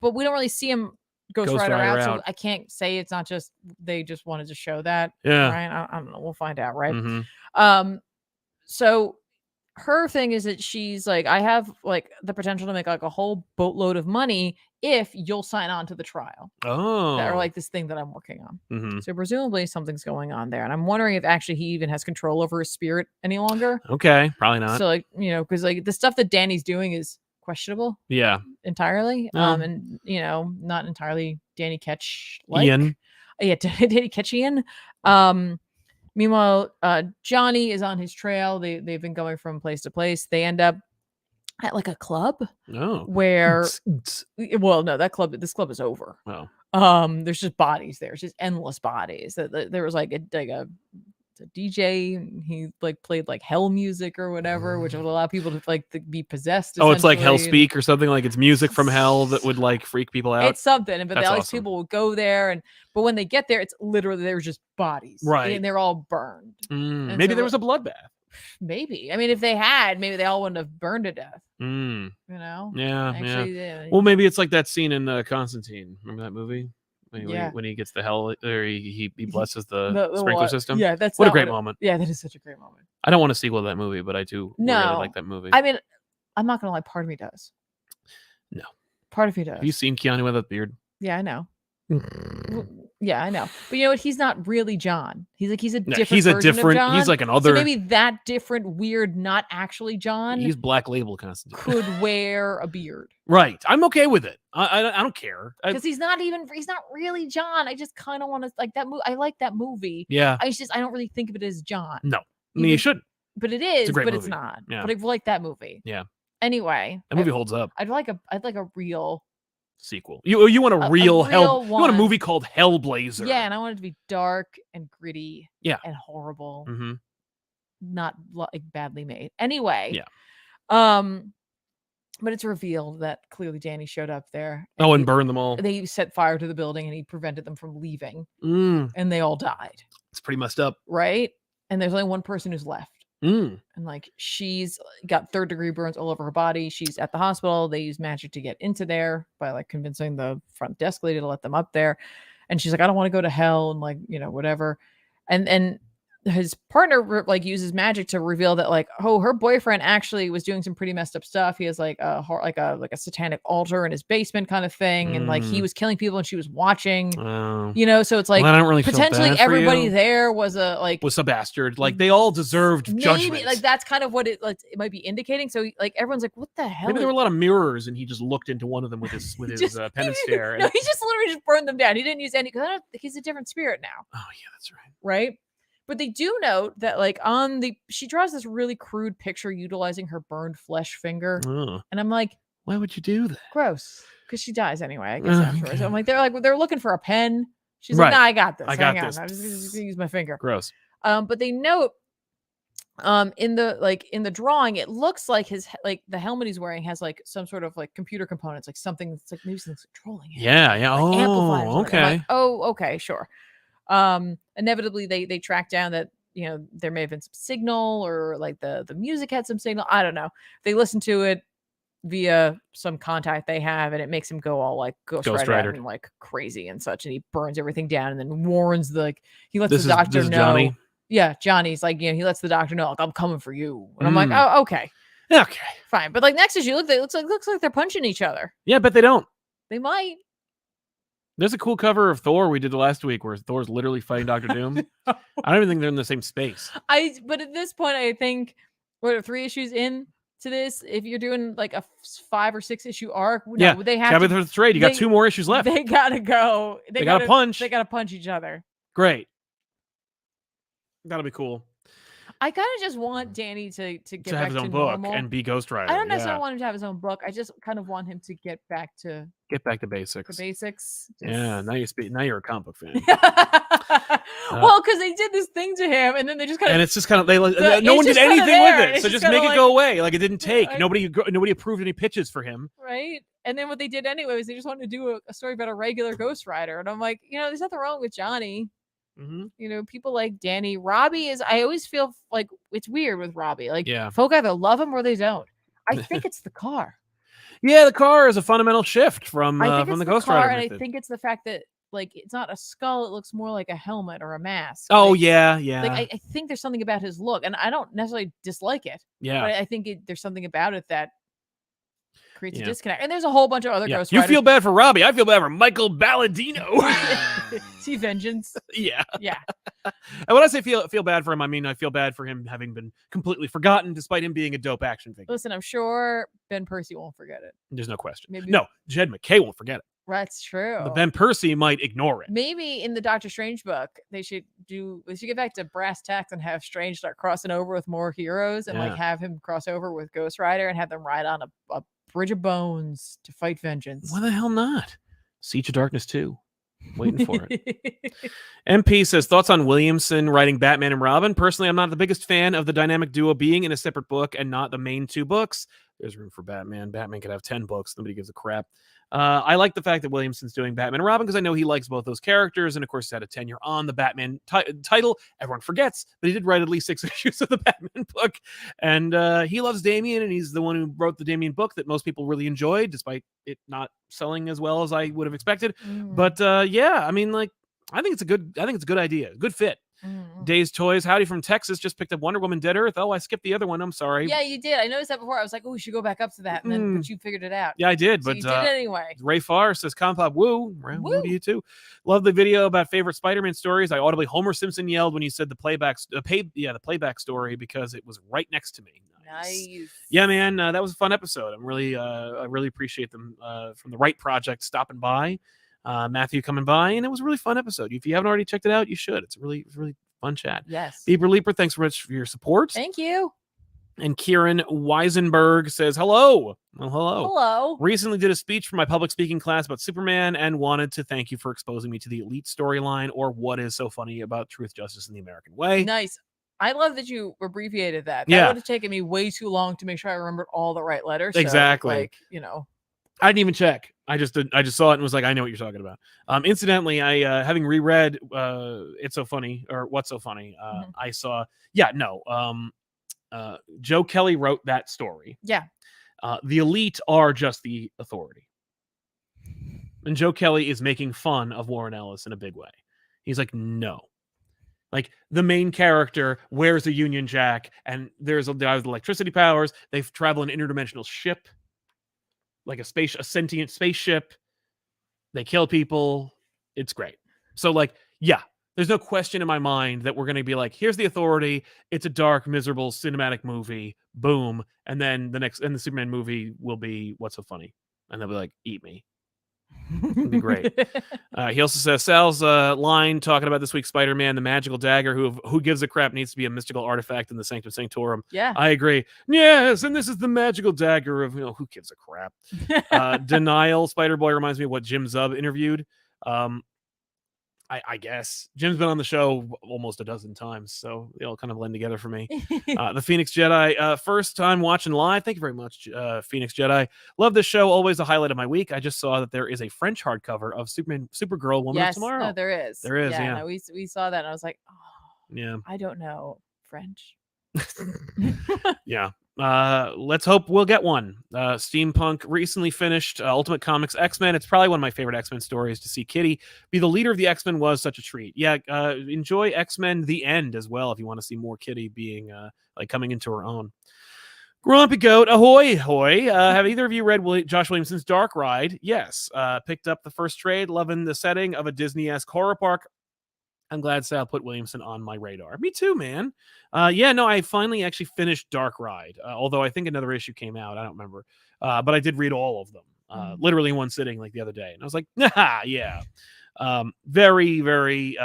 But we don't really see him Ghost Rider out, so I can't say it's not just they just wanted to show that. Yeah. Right. I don't know. We'll find out. Right. Mm-hmm. So her thing is that she's like, I have like the potential to make like a whole boatload of money if you'll sign on to the trial. Oh. Or like this thing that I'm working on. Mm-hmm. So presumably something's going on there. And I'm wondering if actually he even has control over his spirit any longer. Okay. Probably not. So like, you know, because like the stuff that Danny's doing is questionable. Yeah. Entirely. And you know, not entirely Danny Ketch like. Ian. Yeah, Danny Ketchian. Meanwhile, Johnny is on his trail. They've been going from place to place. They end up at like a club. Oh. Where well, no, this club is over. Oh. There's just bodies there. It's just endless bodies. There was like a DJ, and he like played like hell music or whatever, which would allow people to like be possessed. Oh, it's like Hell Speak or something, like it's music from hell that would like freak people out. It's something, but all these people would go there, but when they get there, it's literally there's just bodies, right? And they're all burned. Maybe there was a bloodbath. Maybe. I mean, if they had, maybe they all wouldn't have burned to death. You know? Yeah. Actually, yeah. Well, maybe it's like that scene in Constantine. Remember that movie? When he gets the hell, or he blesses the sprinkler system. Yeah, that's what a great moment. Yeah, that is such a great moment. I don't want to sequel to that movie, but I do really like that movie. I mean, I'm not gonna lie, part of me does. No. Part of me does. Have you seen Keanu with a beard? Yeah, I know. Yeah, I know. But you know what? He's not really John. He's a different. He's version of John. He's like another. So maybe that different, weird, not actually John. He's Black Label Constantine. Could wear a beard. Right. I'm okay with it. I don't care. Because he's not really John. I just kind of want to like that movie. I like that movie. Yeah. I don't really think of it as John. No. I mean, you shouldn't. But it is. But movie. It's not. Yeah. But I like that movie. Yeah. Anyway, that movie holds up. I'd like a real sequel. You want a real hell? You want a movie called Hellblazer? Yeah, and I want it to be dark and gritty. Yeah. And horrible. Mm-hmm. Not like badly made. Anyway. Yeah. But it's revealed that clearly Danny showed up there. And burned them all. They set fire to the building and he prevented them from leaving. And they all died. It's pretty messed up. Right? And there's only one person who's left. And like she's got 3rd-degree burns all over her body. She's at the hospital. They use magic to get into there by like convincing the front desk lady to let them up there. And she's like, I don't want to go to hell and like, you know, whatever. And his partner like uses magic to reveal that like, oh, her boyfriend actually was doing some pretty messed up stuff. He has like a satanic altar in his basement kind of thing, and like he was killing people and she was watching. You know, so it's like I don't really potentially feel bad everybody there was a bastard. Like they all deserved judgment. Like that's kind of what it might be indicating. So like everyone's like, what the hell? Maybe there were a lot of mirrors and he just looked into one of them with his penance stare. No, he just literally just burned them down. He didn't use any because he's a different spirit now. Oh yeah, that's right. Right. But they do note that like she draws this really crude picture utilizing her burned flesh finger. And I'm like, Why would you do that? Gross. Because she dies anyway, I guess, afterwards. I'm like, they're looking for a pen. She's like, Right. nah, I got this. I got Hang this. on. I'm just gonna use my finger. Gross. But they note in the drawing, it looks like the helmet he's wearing has like some sort of like computer components, like something that's like maybe something's controlling it. Yeah. Like amplifiers. Okay. I'm like, oh, okay, sure. Inevitably they track down that, you know, there may have been some signal, or like the music had some signal. I don't know. They listen to it via some contact they have, and it makes him go all like Ghost Rider and like crazy and such, and he burns everything down and then warns he lets the doctor know. Johnny. Yeah, Johnny's like, you know, he lets the doctor know, like, I'm coming for you. And I'm like, oh, okay. Fine. But like next issue, it looks like they're punching each other. Yeah, but they don't. They might. There's a cool cover of Thor we did last week where Thor's literally fighting Dr. Doom. I don't even think they're in the same space. But at this point, I think we're 3 issues in to this. If you're doing like a 5 or 6 issue arc, they have to trade. You got 2 more issues left. They gotta go. They gotta punch. They gotta punch each other. Great. That'll be cool. I kind of just want Danny to get to back have his own book and be Ghost Rider. I don't necessarily want him to have his own book. I just kind of want him to get back to basics. The basics. Yeah. Now you're a comic book fan. Well, because they did this thing to him, and then they just kind of, and it's just kind of no one did anything with it, so just make it go away. Like it didn't take. Nobody approved any pitches for him. Right. And then what they did anyway was they just wanted to do a story about a regular Ghost Rider, and I'm like, you know, there's nothing wrong with Johnny. Mm-hmm. You know, people like Danny. Robbie is. I always feel like it's weird with Robbie. Like, folk either love him or they don't. I think it's the car. Yeah, the car is a fundamental shift from the Ghost Rider. And I think it's the fact that like it's not a skull; it looks more like a helmet or a mask. Oh like, yeah. Like I think there's something about his look, and I don't necessarily dislike it. Yeah, but I think there's something about it that creates a disconnect. And there's a whole bunch of other Ghost Riders. You feel bad for Robbie. I feel bad for Michael Balladino. See vengeance. Yeah. Yeah. And when I say feel bad for him, I mean I feel bad for him having been completely forgotten despite him being a dope action figure. Listen, I'm sure Ben Percy won't forget it. There's no question. Maybe no, Jed McKay won't forget it. That's true. But Ben Percy might ignore it. Maybe in the Doctor Strange book, they should get back to brass tacks and have Strange start crossing over with more heroes and like have him cross over with Ghost Rider and have them ride on a bridge of bones to fight vengeance. Why the hell not? Siege of Darkness 2. Waiting for it. MP says, thoughts on Williamson writing Batman and Robin? Personally, I'm not the biggest fan of the dynamic duo being in a separate book and not the main 2 books. There's room for Batman. Batman could have 10 books. Nobody gives a crap. I like the fact that Williamson's doing Batman and Robin because I know he likes both those characters. And of course, he's had a tenure on the Batman title. Everyone forgets, but he did write at least 6 issues of the Batman book. And he loves Damian, and he's the one who wrote the Damian book that most people really enjoyed, despite it not selling as well as I would have expected. But yeah, I mean, like, I think it's a good idea. Good fit. Days Toys, howdy from Texas, just picked up Wonder Woman Dead Earth. Oh, I skipped the other one. I'm sorry. Yeah, you did. I noticed that before. I was like, oh, we should go back up to that. And then but you figured it out. Yeah, I did. So but you did it anyway. Ray Farr says, ComicPop, woo. Woo to you too. Love the video about favorite Spider-Man stories. I audibly Homer Simpson yelled when you said the playback story because it was right next to me. Nice. Yeah, man, that was a fun episode. I really appreciate them from the Right Project stopping by. Matthew coming by, and it was a really fun episode. If you haven't already checked it out, you should. It's a really fun chat. Yes. Bieber Leaper, thanks so much for your support. Thank you. And Kieran Weisenberg says, hello. Well, hello. Recently did a speech for my public speaking class about Superman and wanted to thank you for exposing me to the Elite storyline, or what is so funny about truth, justice, and the American way. Nice. I love that you abbreviated that. That would have taken me way too long to make sure I remembered all the right letters. Exactly. So, like, you know. I didn't even check. I just saw it and was like, I know what you're talking about. Incidentally, I having reread It's So Funny, or What's So Funny, I saw, Joe Kelly wrote that story. Yeah. The Elite are just the authority. And Joe Kelly is making fun of Warren Ellis in a big way. He's like, no. Like, the main character wears a Union Jack, and there's electricity powers. They travel an interdimensional ship. Like a sentient spaceship. They kill people. It's great. So, like, yeah, there's no question in my mind that we're going to be like, here's the authority. It's a dark, miserable cinematic movie. Boom. And then the Superman movie will be What's So Funny? And they'll be like, eat me. It'd be great. He also says Sal's line talking about this week's Spider-Man, the magical dagger, who gives a crap, needs to be a mystical artifact in the Sanctum Sanctorum. Yeah, I agree. Yes, and this is the magical dagger of who gives a crap. Denial. Spider-Boy reminds me of what Jim Zub interviewed. I guess Jim's been on the show almost a dozen times, so they all kind of blend together for me. The Phoenix Jedi, first time watching live. Thank you very much, Phoenix Jedi. Love this show. Always a highlight of my week. I just saw that there is a French hardcover of Supergirl, Woman of Tomorrow. No, there is. There is. Yeah. No, we saw that, and I was like, oh, yeah. I don't know French. Yeah. Let's hope we'll get one. Steampunk recently finished Ultimate Comics X-Men. It's probably one of my favorite X-Men stories. To see Kitty be the leader of the X-Men was such a treat. Yeah, enjoy X-Men The End as well if you want to see more Kitty being coming into her own. Grumpy Goat, ahoy, hoy. Have either of you read Josh Williamson's Dark Ride? Yes. Picked up the first trade, loving the setting of a Disney-esque horror park. I'm glad Sal put Williamson on my radar. Me too, man. I finally actually finished Dark Ride, although I think another issue came out. I don't remember. But I did read all of them, literally in one sitting like the other day. And I was like, nah, yeah. Very, very,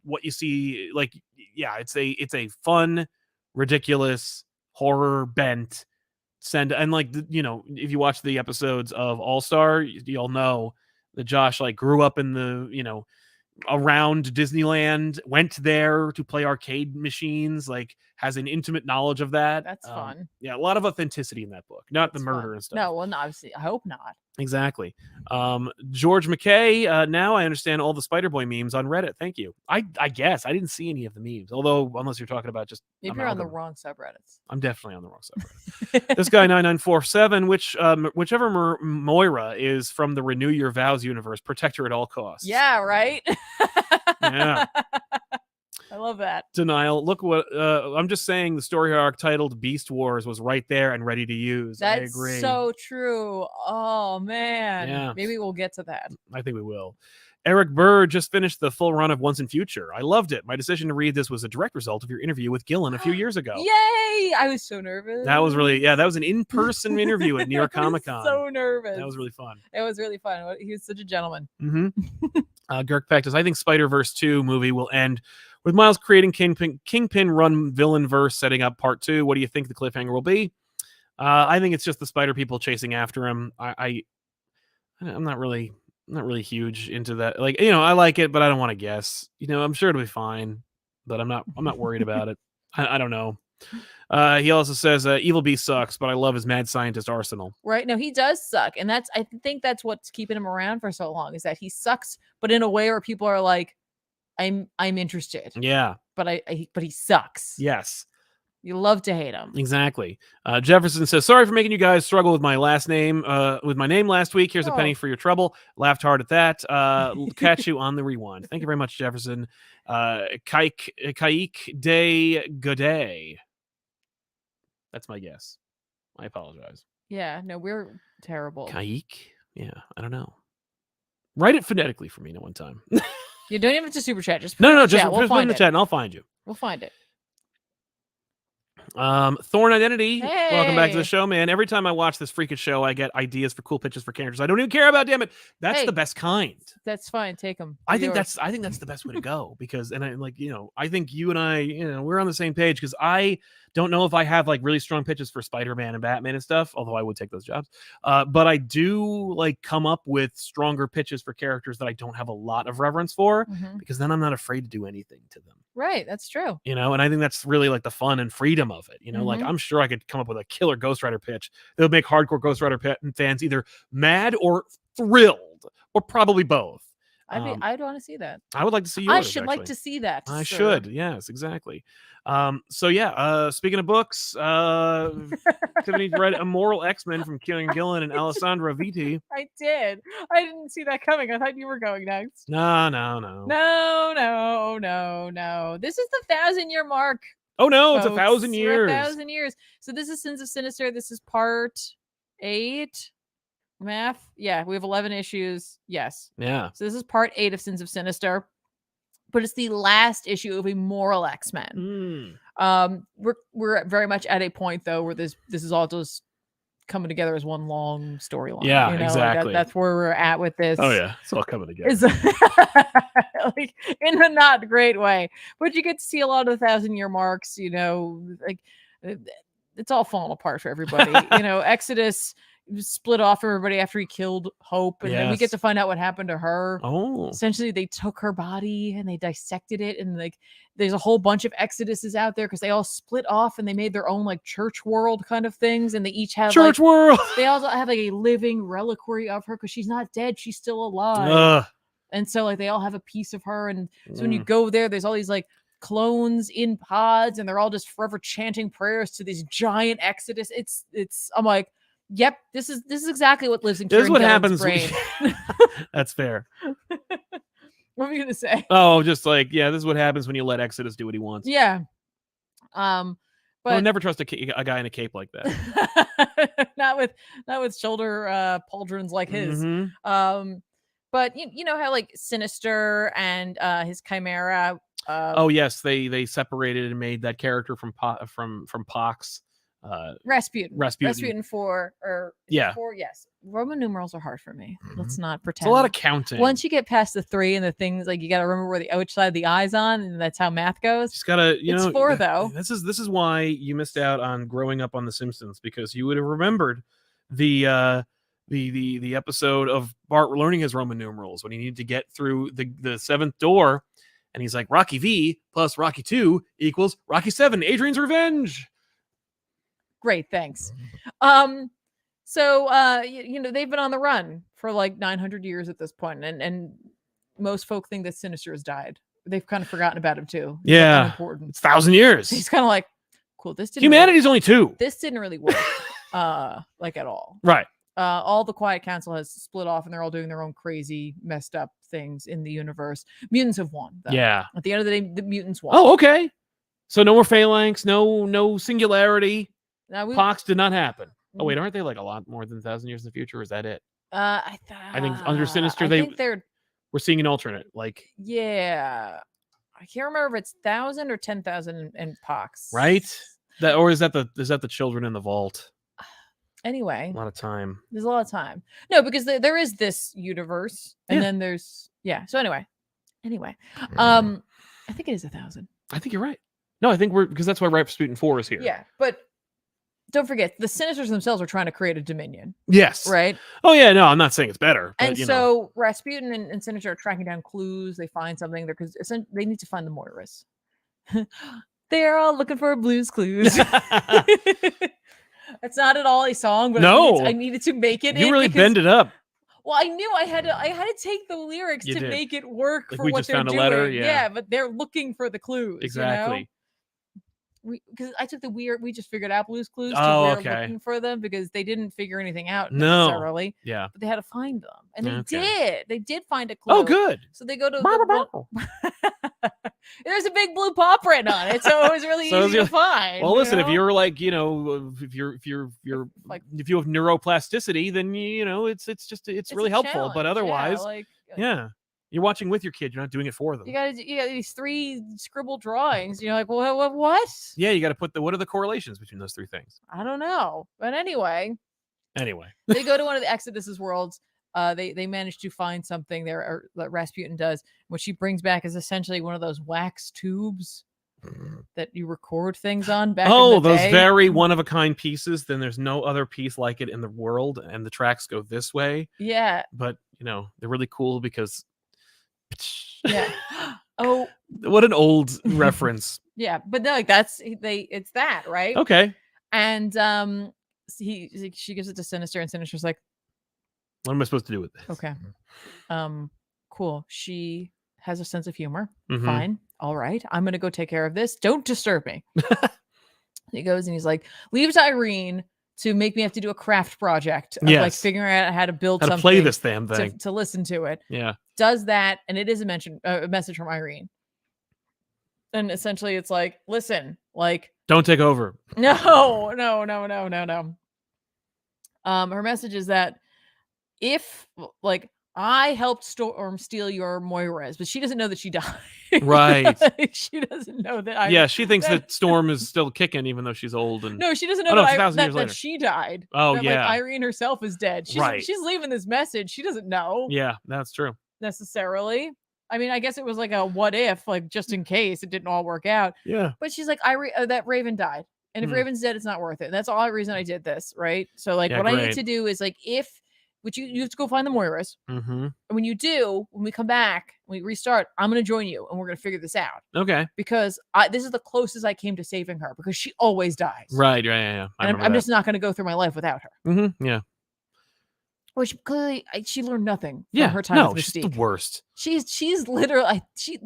what you see, it's a fun, ridiculous, horror bent if you watch the episodes of All-Star, you'll know that Josh grew up in the, around Disneyland, went there to play arcade machines, has an intimate knowledge of that. That's fun. Yeah, a lot of authenticity in that book, not That's the murder fun. and stuff. No, well, obviously, I hope not. Exactly. George McKay, now I understand all the Spider-Boy memes on Reddit. Thank you. I guess I didn't see any of the memes, although unless you're talking about just maybe you're on the wrong subreddits. I'm definitely on the wrong subreddit. This guy 9947, whichever Moira is from the Renew Your Vows universe, protect her at all costs. Yeah, right. Yeah. I love that. Denial. Look what I'm just saying. The story arc titled Beast Wars was right there and ready to use. That's I agree. So true. Oh man. Yeah. Maybe we'll get to that. I think we will. Eric Burr just finished the full run of Once in Future. I loved it. My decision to read this was a direct result of your interview with Gillen a few years ago. Yay! I was so nervous. That was that was an in-person interview at New York Comic Con. So nervous. That was really fun. It was really fun. He was such a gentleman. Mm-hmm. Girk Pectus, I think Spider-Verse 2 movie will end with Miles creating Kingpin run villain verse, setting up part 2. What do you think the cliffhanger will be? I think it's just the Spider people chasing after him. I'm not really huge into that. I like it, but I don't want to guess. I'm sure it'll be fine, but I'm not worried about it. I don't know. He also says Evil Beast sucks, but I love his mad scientist arsenal. Right. No, he does suck. And I think that's what's keeping him around for so long, is that he sucks, but in a way where people are like, I'm interested. Yeah. But he sucks. Yes. You love to hate him. Exactly. Jefferson says, sorry for making you guys struggle with my last name, with my name last week. Here's a penny for your trouble. Laughed hard at that. Catch you on the rewind. Thank you very much, Jefferson. Kaik de Godet. That's my guess. I apologize. Yeah, no, we're terrible. Kaik? Yeah, I don't know. Write it phonetically for me one time. You don't even have to super chat. Just no, just put it in the chat and I'll find you. We'll find it. Thorn Identity. Hey. Welcome back to the show, man. Every time I watch this freaking show, I get ideas for cool pitches for characters I don't even care about. Damn it, that's the best kind. That's fine. Take them. I think that's the best way to go, because I think you and I, we're on the same page, because I don't know if I have really strong pitches for Spider-Man and Batman and stuff, although I would take those jobs. But I do come up with stronger pitches for characters that I don't have a lot of reverence for, because then I'm not afraid to do anything to them. Right, that's true. And I think that's really the fun and freedom of it. I'm sure I could come up with a killer Ghost Rider pitch that would make hardcore Ghost Rider fans either mad or thrilled, or probably both. I'd want to see that. I would like to see yours. I should like to see that. I should. Yes, exactly. Speaking of books, Tiffany read Immoral X-Men from Kieran Gillen and Alessandra Vitti. I did. I didn't see that coming. I thought you were going next. No. This is the 1,000-year mark. Oh no, folks. It's 1,000 years. 1,000 years. So this is Sins of Sinister. This is part 8. Math. Yeah, we have 11 issues. Yes. Yeah. So this is part 8 of Sins of Sinister, but it's the last issue of Immoral X-Men. We're very much at a point though where this is all just coming together as one long storyline. Yeah, you know? exactly. That's where we're at with this. Oh yeah, it's all coming together. Like in a not great way, but you get to see a lot of the 1,000-year marks. You know, like it's all falling apart for everybody. You know, Exodus split off everybody after he killed Hope, and then we get to find out what happened to her. Oh, essentially they took her body and they dissected it, and like there's a whole bunch of Exoduses out there because they all split off and they made their own like church world kind of things, and they each have church like, world. They also have like a living reliquary of her because she's not dead, she's still alive. And so like they all have a piece of her, and so when you go there's all these like clones in pods, and they're all just forever chanting prayers to this giant Exodus. It's I'm like, yep, this is exactly what lives in Kieran Gillen's brain. That's fair. What were you gonna say? Oh, just like, yeah, this is what happens when you let Exodus do what he wants. Yeah. But I would never trust a guy in a cape like that. not with shoulder pauldrons like his. But you know how like Sinister and his Chimera. Oh yes, they separated and made that character from Pox. Rasputin 4 or yeah 4. Yes, Roman numerals are hard for me. Let's not pretend. It's a lot of counting. Once you get past the 3 and the things, like you got to remember where which side the eye's on, and that's how math goes. Just gotta, it's 4 though. This is why you missed out on growing up on The Simpsons, because you would have remembered the episode of Bart learning his Roman numerals when he needed to get through the 7th door, and he's like, Rocky V plus Rocky 2 equals Rocky 7, Adrian's Revenge. Great, thanks. So you know, they've been on the run for like 900 years at this point, and most folk think that Sinister has died. They've kind of forgotten about him too. Yeah, important. It's 1,000 years. He's kind of like, cool. This didn't humanity's only 2. This didn't really work, like at all. Right. All the Quiet Council has split off, and they're all doing their own crazy, messed up things in the universe. Mutants have won, though. Yeah. At the end of the day, the mutants won. Oh, okay. So no more phalanx, no singularity. Pox did not happen. Oh wait, aren't they like a lot more than 1,000 years in the future? Or is that it? I think under Sinister we're seeing an alternate. Like, yeah, I can't remember if it's 1,000 or 10,000 in Pox. Right? Or is that the children in the vault? Anyway, a lot of time. There's a lot of time. No, because there is this universe, and then there's So anyway, I think it is 1,000. I think you're right. No, I think because that's why Rasputin 4 is here. Yeah, but don't forget, the Sinisters themselves are trying to create a dominion. Yes. Right? Oh, yeah, no, I'm not saying it's better. But, and so Rasputin and Sinister are tracking down clues. They find something there because they need to find the Moiras. They're all looking for Blue's Clues. That's not at all a song, but I needed to make it. You really bend it up. Well, I knew I had to take the lyrics to make it work like for we what just they're found doing. A letter, yeah, but they're looking for the clues. Exactly. You know? Because I took we just figured out Blue's Clues. Oh, we were looking for them because they didn't figure anything out necessarily. Yeah, but they had to find them, and they did. They did find a clue. Oh, good. So they go to there's a big blue pop written on it, so it was really easy to find. Well, listen, if you're like, if you have neuroplasticity, then it's really helpful. But otherwise, you're watching with your kid. You're not doing it for them. You got these 3 scribbled drawings. You're like, well, what? Yeah, you got to put what are the correlations between those 3 things? I don't know. But anyway. They go to one of the Exodus's worlds. They manage to find something there, or that Rasputin does. What she brings back is essentially one of those wax tubes that you record things on back in the those day. very one-of-a-kind pieces. Then there's no other piece like it in the world, and the tracks go this way. Yeah. But, they're really cool because... Yeah. Oh, what an old reference. Yeah, but no, like it's that, right? Okay. And she gives it to Sinister, and Sinister's like, what am I supposed to do with this? Okay. Cool. She has a sense of humor. Fine. All right. I'm gonna go take care of this. Don't disturb me. He goes and he's like, leaves Irene to make me have to do a craft project of like figuring out how to build something, play this damn thing, to listen to it. Yeah. Does that, and it is a message from Irene. And essentially it's like, listen, like, don't take over. No. Her message is that if like I helped Storm steal your Moiras, but she doesn't know that she died. Right. Like, she doesn't know that. Yeah, she thinks that Storm is still kicking, even though she's old. And no, she doesn't know it's that, 1,000 years later. that she died. Oh, that, yeah. like, Irene herself is dead. She's leaving this message. She doesn't know. Yeah, that's true. Necessarily. I mean, I guess it was like a what if, like, just in case it didn't all work out. Yeah. But she's like, that Raven died. And if Raven's dead, it's not worth it. And that's the only reason I did this, right? So, like, what I need to do is, like, which you have to go find the Moiras. And when you do, when we come back, when we restart, I'm going to join you and we're going to figure this out. Okay. Because this is the closest I came to saving her because she always dies. Right, yeah. And I'm just not going to go through my life without her. Yeah. Which clearly she learned nothing from her time with Mystique. She's the worst. She's literally,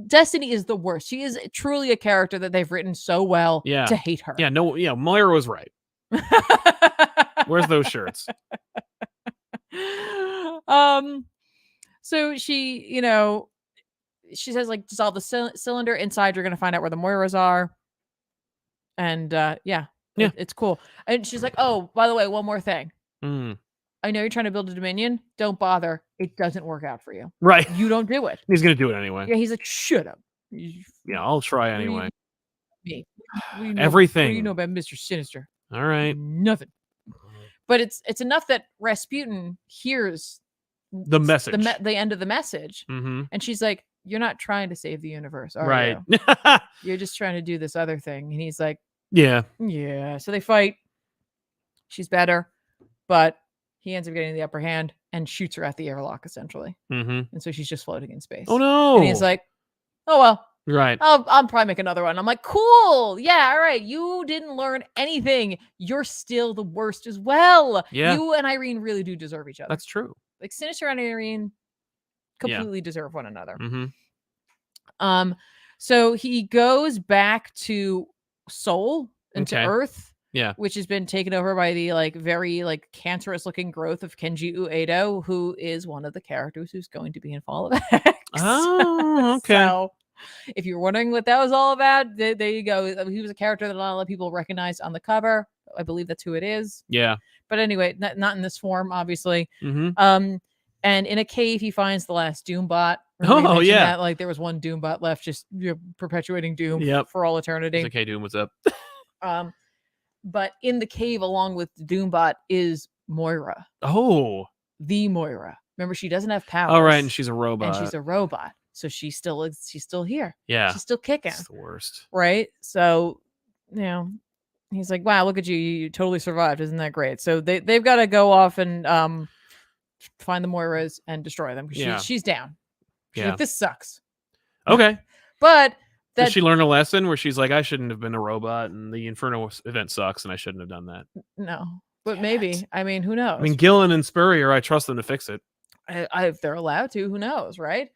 Destiny is the worst. She is truly a character that they've written so well to hate her. Yeah, Moira was right. Where's those shirts? So she says, like, dissolve the cylinder inside. You're going to find out where the Moiras are. And it's cool. And she's like, oh, by the way, one more thing. I know you're trying to build a Dominion. Don't bother. It doesn't work out for you. Right. You don't do it. He's going to do it anyway. Yeah, he's like, shut up. Yeah, I'll try anyway. Me. Everything. What do you know about Mr. Sinister? All right. Nothing. But it's enough that Rasputin hears the message, the end of the message, and she's like, "You're not trying to save the universe, are you? You're just trying to do this other thing." And he's like, "Yeah." So they fight. She's better, but he ends up getting the upper hand and shoots her at the airlock, essentially. And so she's just floating in space. Oh no! And he's like, "Oh well." Right. I'll probably make another one. I'm like, cool. Yeah. All right. You didn't learn anything. You're still the worst as well. Yeah. You and Irene really do deserve each other. That's true. Like, Sinister and Irene completely deserve one another. So he goes back to Seoul into Earth. Yeah. Which has been taken over by the, like, very, like, cancerous looking growth of Kenji Uedo, who is one of the characters who's going to be in Fall of X. Oh, okay. So, if you're wondering what that was all about, there you go. He was a character that not a lot of people recognized on the cover. I believe that's who it is. Yeah. But anyway, not in this form, obviously. And in a cave, he finds the last Doombot. Oh, yeah. That, like, there was one Doombot left, just perpetuating Doom for all eternity. Okay, Doom, what's up? But in the cave, along with the Doombot, is Moira. Oh. The Moira. Remember, she doesn't have powers. All right, and she's a robot. And she's a robot. So she's still here. Yeah. She's still kicking. It's the worst. Right? So, he's like, wow, look at you. You totally survived. Isn't that great? So they've got to go off and find the Moiras and destroy them. She's down. She's like, this sucks. Okay. But did she learn a lesson where she's like, I shouldn't have been a robot and the Inferno event sucks and I shouldn't have done that? No. But maybe. I mean, who knows? I mean, Gillen and Spurrier, I trust them to fix it. If they're allowed to, who knows, right?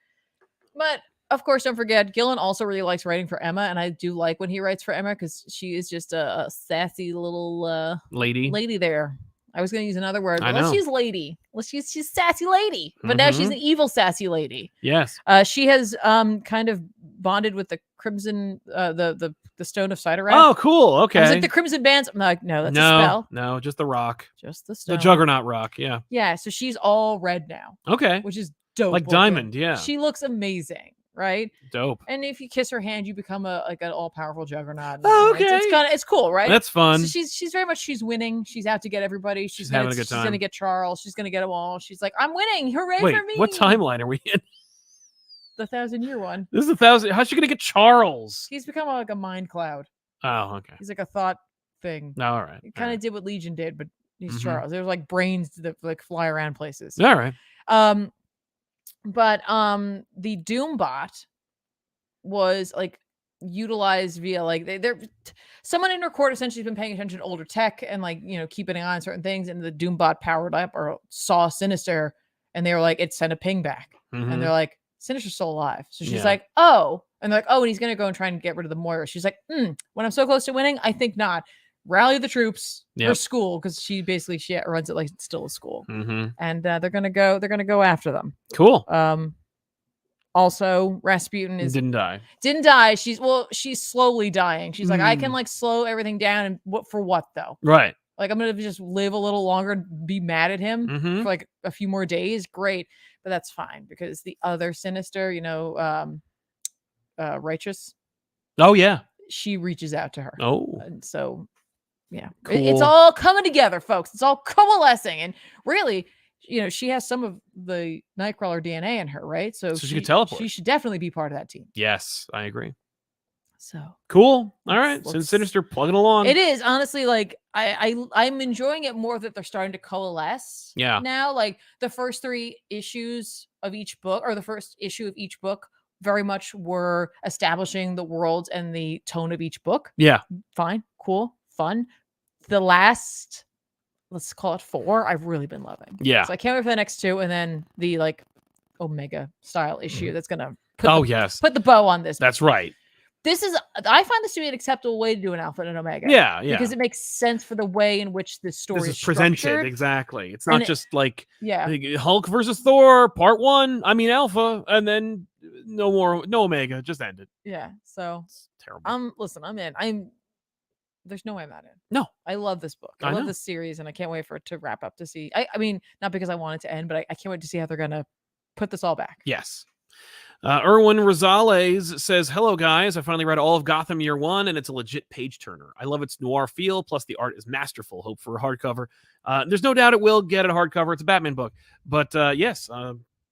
But, of course, don't forget, Gillen also really likes writing for Emma, and I do like when he writes for Emma because she is just a sassy little lady there. I was going to use another word. But she's lady. She's sassy lady. But now she's an evil sassy lady. Yes. She has kind of bonded with the Crimson, the Stone of Cyttorak. Oh, cool. Okay. I was like, the Crimson Bands. I'm like, no, that's a spell. No, just the rock. Just the stone. The Juggernaut rock, yeah. Yeah, so she's all red now. Okay. Which is dope. Like Diamond, yeah. She looks amazing, right? Dope. And if you kiss her hand, you become an all-powerful Juggernaut. Oh, okay. It's cool, right? That's fun. So she's very much, she's winning. She's out to get everybody. She's having a good time. She's gonna get Charles. She's gonna get them all. She's like, I'm winning. Hooray for me. What timeline are we in? The 1,000-year one. This is 1,000. How's she gonna get Charles? He's become like a mind cloud. Oh, okay. He's like a thought thing. All right. He kind of did what Legion did, but he's Charles. There's like brains that like fly around places. All right. But the Doombot was like utilized via like they're someone in her court essentially has been paying attention to older tech and like keeping an eye on certain things, and the Doombot powered up or saw Sinister, and they were like, it sent a ping back, and they're like, Sinister's still alive. So she's like, oh, and they're like, oh, and he's gonna go and try and get rid of the Moira. She's like, when I'm so close to winning, I think not. Rally the troops for school, because she runs it like it's still a school, and they're gonna go after them. Cool. Also, Rasputin didn't die. She's slowly dying. She's like, I can like slow everything down, and for what though? Right. Like, I'm gonna just live a little longer and be mad at him for like a few more days. Great, but that's fine because the other Sinister, Righteous. Oh yeah. She reaches out to her. Oh. And so, yeah, cool. It's all coming together, folks. It's all coalescing, and really, she has some of the Nightcrawler DNA in her, right? So she could teleport. She should definitely be part of that team. Yes, I agree. So cool. All right, Sinister plugging along. It is honestly like I'm enjoying it more that they're starting to coalesce. Yeah. Now, like the first 3 issues of each book, or the first issue of each book, very much were establishing the world and the tone of each book. Yeah. Fine, cool, fun. The last, let's call it 4, I've really been loving. Yeah. So I can't wait for the next 2, and then the like Omega style issue that's gonna put the bow on this. That's right. I find this to be an acceptable way to do an Alpha and Omega. Yeah. Because it makes sense for the way in which this story is presented. Exactly. It's not just like Hulk versus Thor part 1. I mean Alpha, and then no Omega. Just end it. Yeah. So it's terrible. Listen, I'm in. There's no way I'm not in. No. I love this book. I love this series, and I can't wait for it to wrap up to see. I mean, not because I want it to end, but I can't wait to see how they're gonna put this all back. Yes. Erwin Rosales says, hello, guys. I finally read all of Gotham Year 1, and it's a legit page-turner. I love its noir feel, plus the art is masterful. Hope for a hardcover. There's no doubt it will get a hardcover. It's a Batman book. But, yes,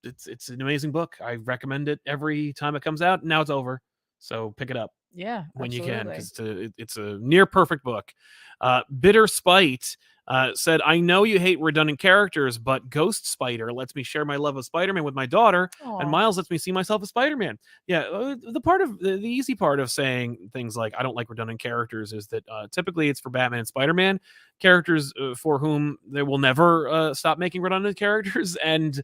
it's an amazing book. I recommend it every time it comes out. Now it's over, so pick it up. Yeah, when you can, because it's a near-perfect book. Bitter Spite said, I know you hate redundant characters, but Ghost Spider lets me share my love of Spider-Man with my daughter, and Miles lets me see myself as Spider-Man. Yeah, the easy part of saying things like I don't like redundant characters is that typically it's for Batman and Spider-Man, characters for whom they will never stop making redundant characters, and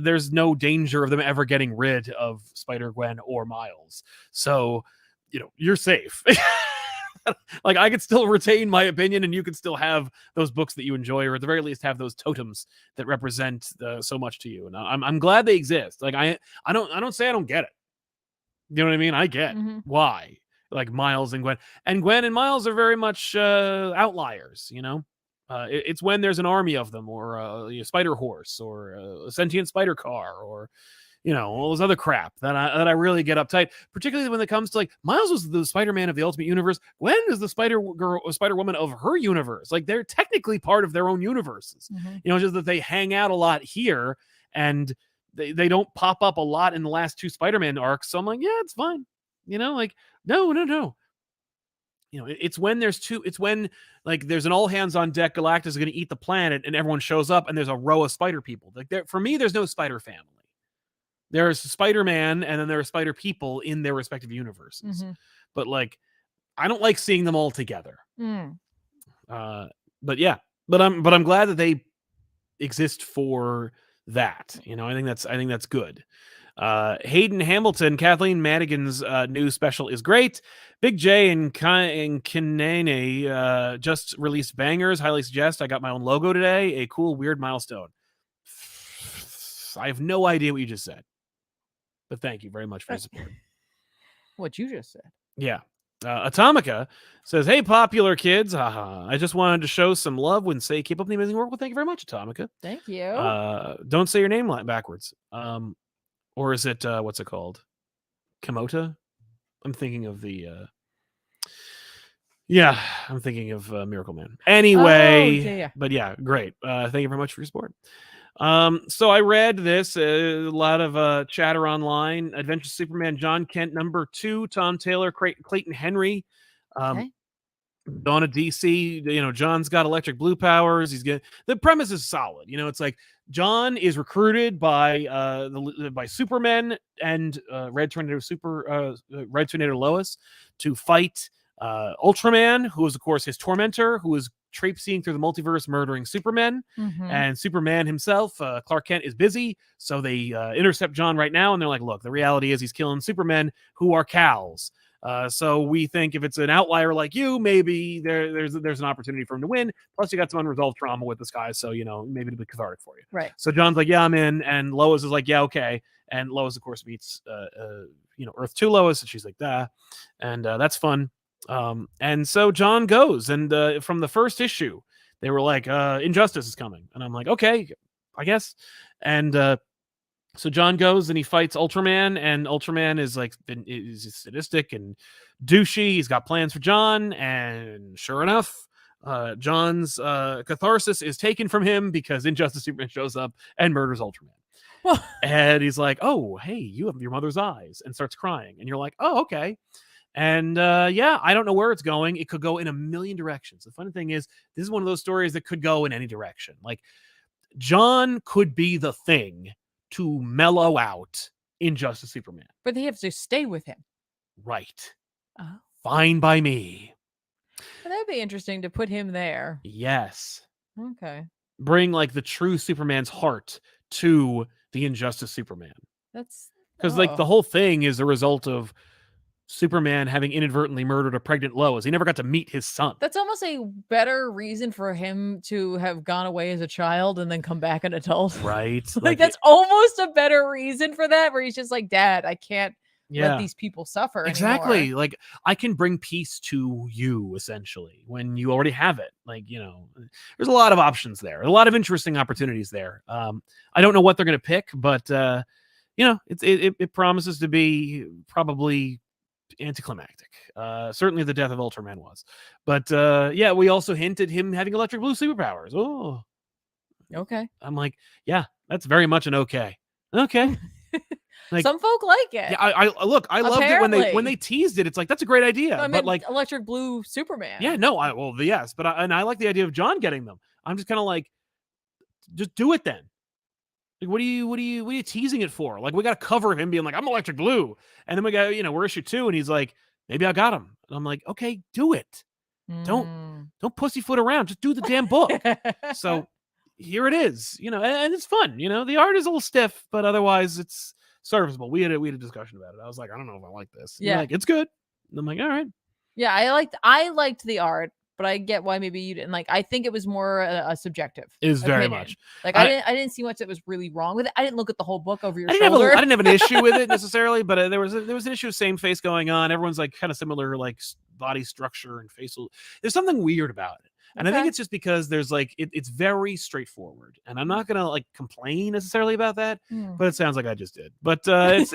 there's no danger of them ever getting rid of Spider-Gwen or Miles. So, you're safe. Like, I could still retain my opinion, and you could still have those books that you enjoy, or at the very least have those totems that represent so much to you. And I'm glad they exist. Like, I don't say I don't get it. You know what I mean? I get why. Like Miles and Gwen, and Miles are very much outliers. It's when there's an army of them, or a spider horse, or a sentient spider car, or all this other crap that I really get uptight, particularly when it comes to like Miles was the Spider-Man of the Ultimate Universe. Gwen is the Spider-Woman of her universe. Like, they're technically part of their own universes. Just that they hang out a lot here, and they don't pop up a lot in the last 2 Spider-Man arcs. So I'm like, yeah, it's fine. Like, no. It's when it's when like there's an all hands on deck, Galactus is going to eat the planet, and everyone shows up, and there's a row of spider people. Like, for me, there's no spider family. There's Spider-Man, and then there are Spider people in their respective universes. But like, I don't like seeing them all together. But yeah, but I'm glad that they exist for that. I think that's good. Hayden Hamilton, Kathleen Madigan's new special is great. Big J and Kanene just released bangers. Highly suggest. I got my own logo today. A cool, weird milestone. I have no idea what you just said, but thank you very much for your support. What you just said. Yeah. Atomica says, hey, popular kids. I just wanted to show some love when say keep up the amazing work. Well, thank you very much, Atomica. Thank you. Don't say your name backwards. Or is it, what's it called? Kamota? I'm thinking of the... I'm thinking of Miracle Man. Anyway, but yeah, great. Thank you very much for your support. So I read this, a lot of chatter online. Adventure Superman John Kent #2, Tom Taylor, Clayton Henry. Dawn of DC, John's got electric blue powers. The premise is solid. It's like John is recruited by Superman and Red Tornado Lois to fight Ultraman, who is of course his tormentor, who is traipsing through the multiverse murdering Superman. And Superman himself, Clark Kent, is busy, so they intercept John right now, and they're like, look, the reality is he's killing Supermen who are cows. So we think if it's an outlier like you, maybe there's an opportunity for him to win. Plus, you got some unresolved trauma with this guy, so maybe it'll be cathartic for you. Right. So John's like, yeah, I'm in, and Lois is like, yeah, okay. And Lois, of course, meets Earth 2 Lois, and she's like, and that's fun. And so John goes, and from the first issue, they were like, Injustice is coming. And I'm like, okay, I guess. And so John goes and he fights Ultraman, and Ultraman is like is sadistic and douchey. He's got plans for John, and sure enough, John's catharsis is taken from him because Injustice Superman shows up and murders Ultraman. And he's like, oh, hey, you have your mother's eyes, and starts crying. And you're like, oh, okay. And yeah, I don't know where it's going. It could go in a million directions. The funny thing is, this is one of those stories that could go in any direction. Like, John could be the thing to mellow out Injustice Superman. But they have to stay with him. Right. Oh. Fine by me. Well, that'd be interesting to put him there. Yes. Okay. Bring like the true Superman's heart to the Injustice Superman. That's because like the whole thing is a result of Superman having inadvertently murdered a pregnant Lois. He never got to meet his son. That's almost a better reason for him to have gone away as a child and then come back an adult. Right. Like that's almost a better reason for that, where he's just like, Dad, I can't let these people suffer exactly anymore. Like I can bring peace to you essentially when you already have it. Like, you know, there's a lot of options there, a lot of interesting opportunities there. I don't know what they're going to pick, but you know, it promises to be probably anticlimactic. Certainly the death of Ultraman was, but yeah, we also hinted him having electric blue superpowers. Oh, okay. I'm like, yeah, that's very much an okay. Like, some folk like it. Yeah, I look, I loved it when they teased it. It's like, that's a great idea. No, but like electric blue Superman. Yeah, no, yes, but I like the idea of John getting them. I'm just kind of like, just do it then. Like, what are you teasing it for? Like, we got to cover him being like, I'm electric blue, and then we got, you know, we're issue 2, and he's like, maybe I got him, and I'm like, okay, do it. Don't pussyfoot around. Just do the damn book. So here it is, you know, and it's fun. You know, the art is a little stiff, but otherwise it's serviceable. We had a discussion about it. I was like, I don't know if I like this. Yeah, like, it's good. And I'm like, all right. Yeah, I liked the art, but I get why maybe you didn't. Like, I think it was more a subjective. It is very much. Like, I didn't see much that was really wrong with it. I didn't look at the whole book over your shoulder. I didn't have an issue with it necessarily, but there was an issue of same face going on. Everyone's like kind of similar, like body structure and facial. There's something weird about it. And I think it's just because there's like, it's very straightforward, and I'm not going to like complain necessarily about that, but it sounds like I just did, but it's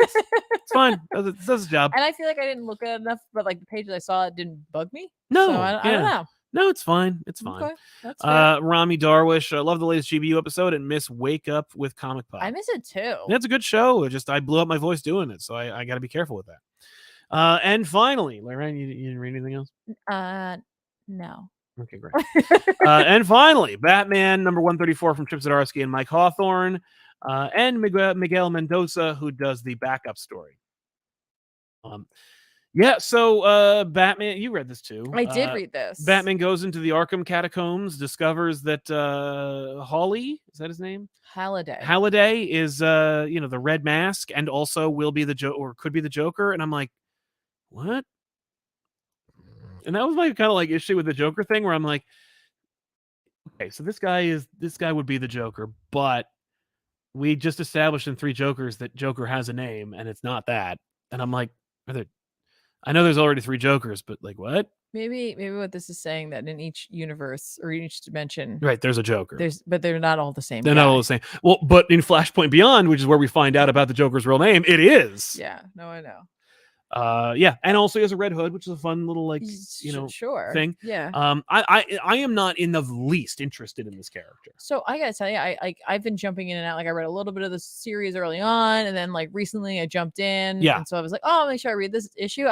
fine. It does its job. And I feel like I didn't look at it enough, but like the pages I saw, it didn't bug me. No, so I don't know. No, it's fine. It's fine. Okay, that's fair. Rami Darwish, I love the latest GBU episode and miss Wake Up with ComicPop. I miss it too. That's a good show. I blew up my voice doing it, so I got to be careful with that. And finally, Lorraine, you didn't read anything else? No. Okay, great. And finally, Batman number 134 from Chip Zdarsky and Mike Hawthorne, and Miguel Mendoza, who does the backup story. Yeah, so Batman, you read this too. I did read this. Batman goes into the Arkham catacombs, discovers that Hawley, is that his name? Halliday is you know, the Red Mask, and also will be the or could be the Joker. And I'm like, what? And that was my kind of like issue with the Joker thing, where I'm like, okay, so this guy would be the Joker, but we just established in 3 Jokers that Joker has a name, and it's not that. And I'm like, I know there's already 3 Jokers, but like, what? Maybe what this is saying, that in each universe or each dimension, right, there's a Joker. But they're not all the same. They're not all the same. Well, but in Flashpoint Beyond, which is where we find out about the Joker's real name, it is. Yeah, no, I know. Yeah, and also he has a red hood, which is a fun little, like, you know, thing. Yeah. I am not in the least interested in this character. So I gotta tell you, I've been jumping in and out. Like, I read a little bit of the series early on, and then like recently I jumped in. Yeah. And so I was like, oh, make sure I read this issue.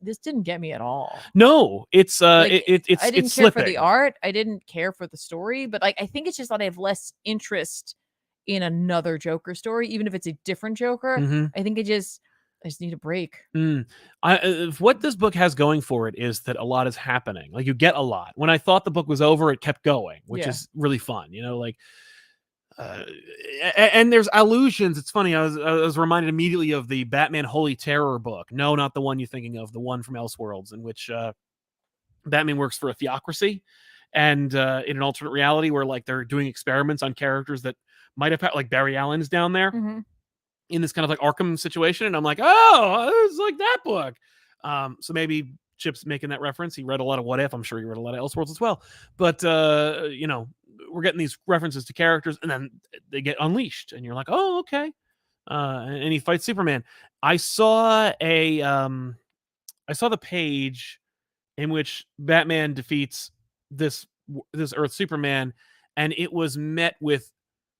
This didn't get me at all. No, it's like, it's I didn't it's care slipping. for the art. I didn't care for the story, but like I think it's just that I have less interest in another Joker story, even if it's a different Joker. I think I just need a break. What this book has going for it is that a lot is happening. Like, you get a lot. When I thought the book was over, it kept going, which is really fun. You know, like, and there's allusions. It's funny. I was reminded immediately of the Batman Holy Terror book. No, not the one you're thinking of. The one from Elseworlds, in which Batman works for a theocracy, and in an alternate reality where like they're doing experiments on characters that might have had, like Barry Allen's down there. In this kind of like Arkham situation, and I'm like, oh, it's like that book. So maybe Chip's making that reference. He read a lot of What If. I'm sure he read a lot of Elseworlds as well. But you know, we're getting these references to characters, and then they get unleashed, and you're like, oh, okay. And he fights Superman. I saw the page in which Batman defeats this Earth Superman, and it was met with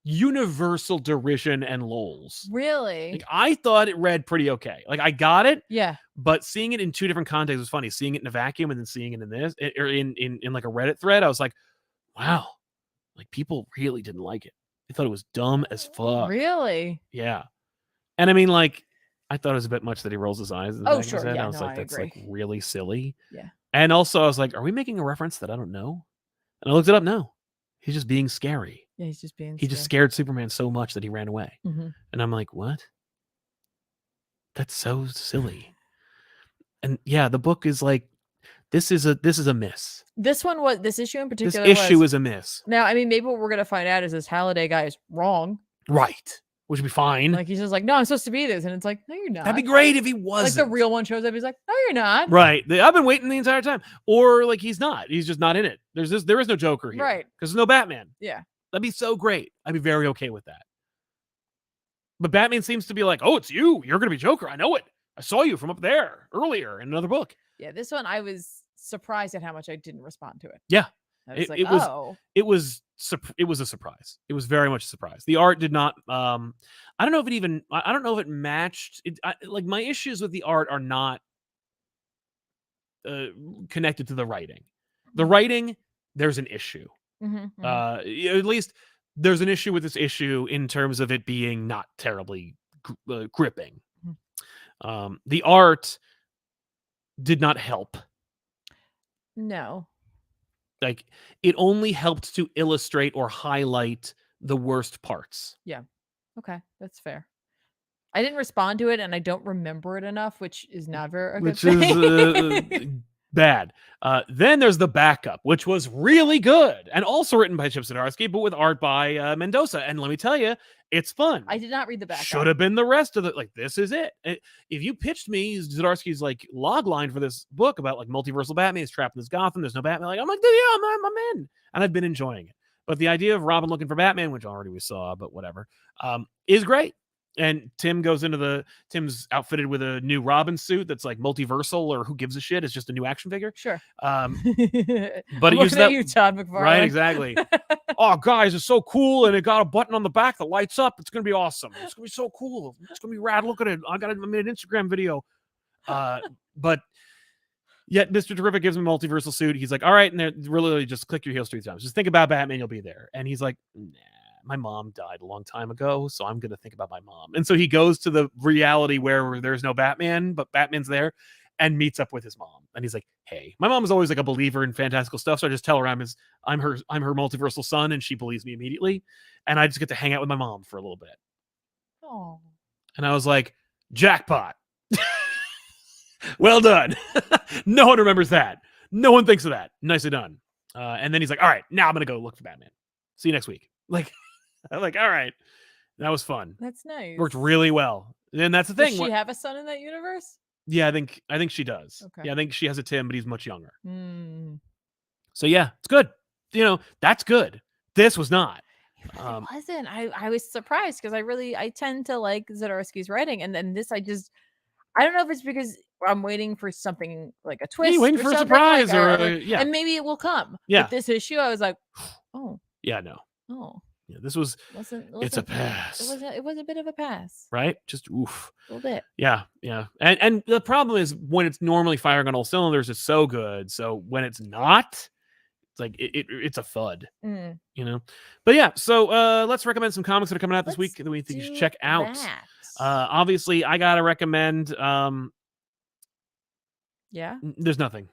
universal derision and lols. Really? Like, I thought it read pretty okay. Like, I got it. Yeah. But seeing it in two different contexts was funny. Seeing it in a vacuum and then seeing it in this, or in like a Reddit thread, I was like, wow, like people really didn't like it. They thought it was dumb as fuck. Really? Yeah. And I mean, like, I thought it was a bit much that he rolls his eyes. In the back of his head. Yeah, I was like, that's agree. like really silly. Yeah. And also, I was like, are we making a reference that I don't know? And I looked it up. No, he's just being scary. Yeah, he's just being. He just scared Superman so much that he ran away. Mm-hmm. And I'm like, what? That's so silly. And yeah, the book is like, this is a miss. This issue in particular. This issue is a miss. Now, I mean, maybe what we're gonna find out is this Halliday guy is wrong. Right. Which would be fine. Like, he's just like, no, I'm supposed to be this. And it's like, no, you're not. That'd be great if he wasn't. Like, the real one shows up. He's like, no, you're not. Right. I've been waiting the entire time. Or like, he's not. He's just not in it. There is no Joker here. Right. Because there's no Batman. Yeah. That'd be so great. I'd be very okay with that. But Batman seems to be like, oh, it's you. You're going to be Joker. I know it. I saw you from up there earlier in another book. Yeah. This one, I was surprised at how much I didn't respond to it. Yeah. I was it was a surprise. It was very much a surprise. The art did not. I don't know if it matched. Like, my issues with the art are not connected to the writing. The writing, there's an issue. Mm-hmm. At least there's an issue with this issue in terms of it being not terribly gripping. Mm-hmm. The art did not help. No. Like, it only helped to illustrate or highlight the worst parts. Yeah. Okay. That's fair. I didn't respond to it, and I don't remember it enough, which is never a good thing. Which is bad. Then there's the backup, which was really good, and also written by Chip Zdarsky, but with art by Mendoza. And let me tell you, it's fun. I did not read the backup. Should have been the rest of it. Like, this is it. If you pitched me Zdarsky's like log line for this book about like multiversal Batman is trapped in this Gotham, there's no Batman. Like, I'm like, yeah, I'm in, and I've been enjoying it. But the idea of Robin looking for Batman, which already we saw, but whatever, is great. And Tim's outfitted with a new Robin suit that's like multiversal, or who gives a shit? It's just a new action figure. Sure. But it uses that, you, Todd McFarlane. Right, exactly. Oh, guys, it's so cool, and it got a button on the back that lights up. It's gonna be awesome. It's gonna be so cool. It's gonna be rad. Look at it. I made an Instagram video. But yet Mr. Terrific gives him a multiversal suit. He's like, all right, and they're really just click your heels 3 times. Just think about Batman, you'll be there. And he's like, nah. My mom died a long time ago, so I'm going to think about my mom. And so he goes to the reality where there's no Batman, but Batman's there, and meets up with his mom. And he's like, hey, my mom is always like a believer in fantastical stuff, so I just tell her I'm her multiversal son, and she believes me immediately. And I just get to hang out with my mom for a little bit. Oh. And I was like, jackpot. Well done. No one remembers that. No one thinks of that. Nicely done. And then he's like, all right, now I'm going to go look for Batman. See you next week. Like, I'm like, all right, that was fun. That's nice. Worked really well. And that's the thing. Does she have a son in that universe? Yeah, I think she does. Okay. Yeah, I think she has a Tim, but he's much younger. Mm. So yeah, it's good. You know, that's good. This was not. It really wasn't. I was surprised because I tend to like Zdarsky's writing, and then this I don't know if it's because I'm waiting for something like a twist. You're waiting for a surprise, like, yeah, and maybe it will come. Yeah. But this issue, I was like, oh. Yeah, no. Oh. Yeah, this was. It's a pass. It was a bit of a pass. Right? Just oof. A little bit. Yeah, yeah. And the problem is when it's normally firing on all cylinders, it's so good. So when it's not, it's like it's a thud. Mm. You know. But yeah, so let's recommend some comics that are coming out this week that we think you should check out. Obviously, I gotta recommend. Yeah. There's nothing.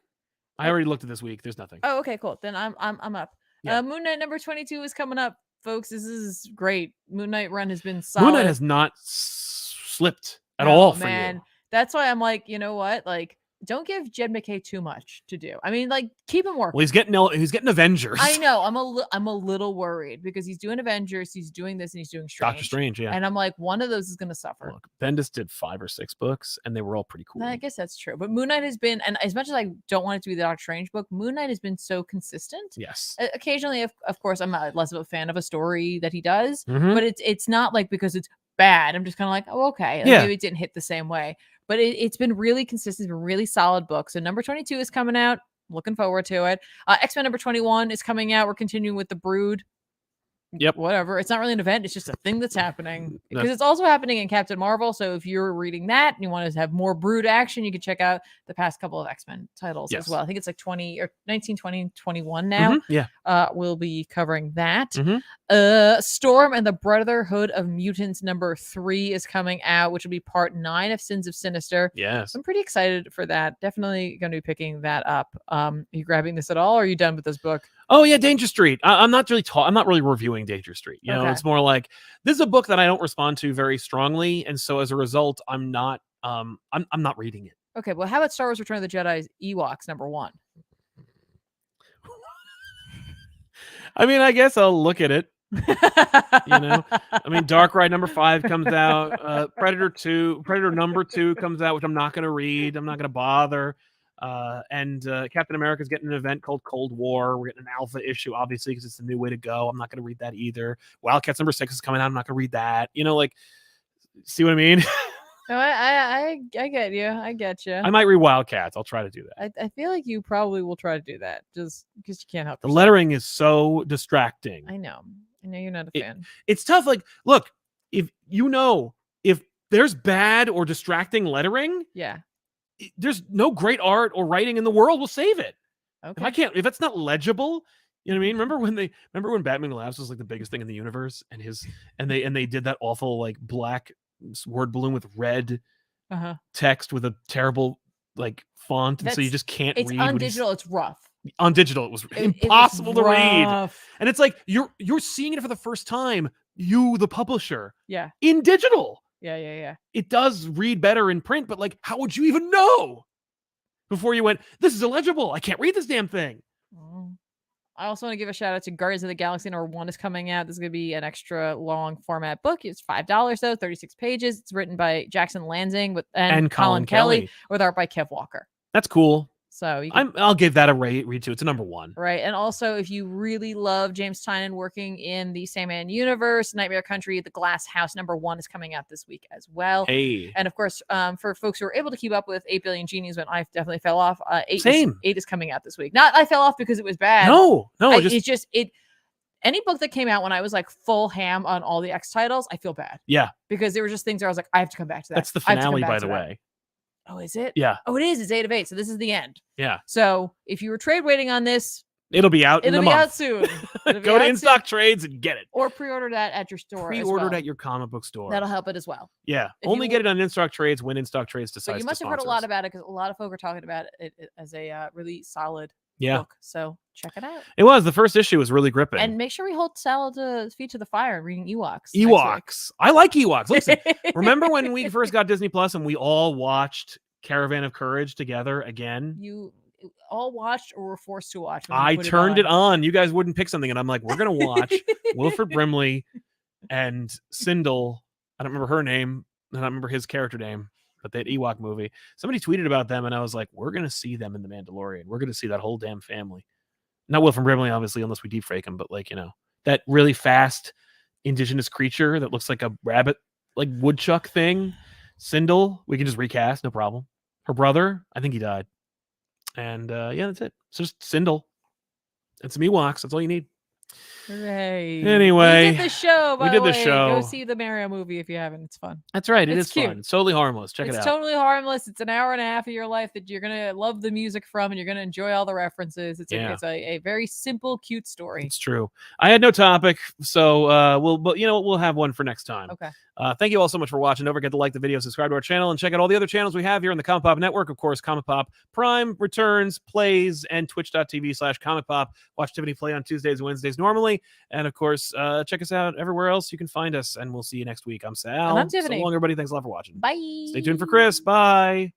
I already looked at this week. There's nothing. Oh, okay, cool. Then I'm up. Yeah. Moon Knight number 22 is coming up, folks. This is great. Moon Knight run has been solid. Moon Knight has not slipped at all for you. That's why I'm like, you know what? Like, don't give Jed McKay too much to do. I mean, like, keep him working. Well, he's getting Avengers. I know. I'm a little worried because he's doing Avengers, he's doing this, and he's doing Strange. Doctor Strange, yeah. And I'm like, one of those is going to suffer. Look, Bendis did 5 or 6 books, and they were all pretty cool. I guess that's true. But Moon Knight has been, and as much as I don't want it to be the Doctor Strange book, Moon Knight has been so consistent. Yes. Occasionally, of course, I'm less of a fan of a story that he does, Mhm. but it's not like because it's bad. I'm just kind of like, oh, okay. Like, Yeah. maybe it didn't hit the same way. But it's been really consistent. It's been really solid book. So number 22 is coming out. Looking forward to it. X-Men number 21 is coming out. We're continuing with the Brood. Yep. Whatever. It's not really an event. It's just a thing that's happening. Because it's also happening in Captain Marvel. So if you're reading that and you want to have more Brood action, you can check out the past couple of X-Men titles as well. I think it's like 20 or 19, 20, and 21 now. Mhm. Yeah. We'll be covering that. Mhm. Storm and the Brotherhood of Mutants number 3 is coming out, which will be part 9 of Sins of Sinister. Yes. I'm pretty excited for that. Definitely going to be picking that up. Are you grabbing this at all? Or are you done with this book? Oh yeah, Danger Street. I'm not really reviewing Danger Street. You know, Okay. it's more like this is a book that I don't respond to very strongly, and so as a result, I'm not reading it. Okay, well, how about Star Wars: Return of the Jedi's Ewoks number 1? I mean, I guess I'll look at it. You know, I mean, Dark Ride number 5 comes out. Predator number 2 comes out, which I'm not going to read. I'm not going to bother. And Captain America's getting an event called Cold War. We're getting an alpha issue, obviously, because it's the new way to go. I'm not going to read that either. Wildcats number 6 is coming out. I'm not going to read that. You know, like, see what I mean? No, I get you. I get you. I might read Wildcats. I'll try to do that. I feel like you probably will try to do that just because you can't help The yourself. lettering is so distracting. I know you're not a fan. It's tough. Like, look, if there's bad or distracting lettering, Yeah. There's no great art or writing in the world will save it. Okay. If it's not legible, you know what I mean? Remember when Batman Labs was like the biggest thing in the universe, and they did that awful like black word balloon with red text with a terrible like font, and so you just can't read. It's on digital. It's rough. On digital, it was impossible to read, and it's like you're seeing it for the first time. You, the publisher, in digital. Yeah. It does read better in print, but like, how would you even know before you went, this is illegible? I can't read this damn thing. I also want to give a shout out to Guardians of the Galaxy number 1 is coming out. This is going to be an extra long format book. It's $5 though, 36 pages. It's written by Jackson Lansing and Colin Kelly with art by Kev Walker. That's cool. So I'll give that a read too. It's a number 1. Right. And also, if you really love James Tynion working in the Sandman universe, Nightmare Country, The Glass House number 1 is coming out this week as well. Hey. And of course, for folks who are able to keep up with 8 Billion Genies, when I definitely fell off, 8 is coming out this week. Not I fell off because it was bad. No. Any book that came out when I was like full ham on all the X titles, I feel bad. Yeah. Because there were just things where I was like, I have to come back to that. That's the finale, by the way. Oh, is it? Yeah. Oh, it is. It's 8 of 8. So this is the end. Yeah. So if you were trade waiting on this, it'll be out. It'll be out soon. Go to In-Stock Trades and get it, or pre-order that at your store. Pre-order it at your comic book store. That'll help it as well. Yeah. Only get it on In-Stock Trades when In-Stock Trades decides. But you must have heard a lot about it because a lot of folk are talking about it as a really solid book. So check it out. It was. The first issue was really gripping. And make sure we hold Salad's feet to the fire and reading Ewoks. I like Ewoks. Listen, remember when we first got Disney Plus and we all watched Caravan of Courage together again? You all watched or were forced to watch? I turned it on. You guys wouldn't pick something, and I'm like, we're gonna watch Wilford Brimley and Sindel. I don't remember her name. I don't remember his character name, but that Ewok movie. Somebody tweeted about them, and I was like, we're gonna see them in The Mandalorian. We're gonna see that whole damn family. Not Wilford Brimley, obviously, unless we deep fake him, but like, you know, that really fast indigenous creature that looks like a rabbit, like woodchuck thing. Sindel, we can just recast, no problem. Her brother, I think he died. And that's it. So just Sindel and some Ewoks. That's all you need. Hooray. Anyway, we did the show. Go see the Mario movie if you haven't. It's fun. That's right. It's cute. fun. It's totally harmless. Check it out. It's totally harmless. It's an hour and a half of your life that you're gonna love the music from, and you're gonna enjoy all the references. It's a very simple, cute story. It's true. I had no topic, so we'll have one for next time. Okay. Thank you all so much for watching. Don't forget to like the video, subscribe to our channel, and check out all the other channels we have here on the ComicPop Network. Of course, ComicPop Prime, Returns, Plays, and twitch.tv/ComicPop. Watch Tiffany play on Tuesdays and Wednesdays normally. And of course, check us out everywhere else you can find us, and we'll see you next week. I'm Sal. And I'm Tiffany. So long, everybody. Thanks a lot for watching. Bye. Stay tuned for Chris. Bye.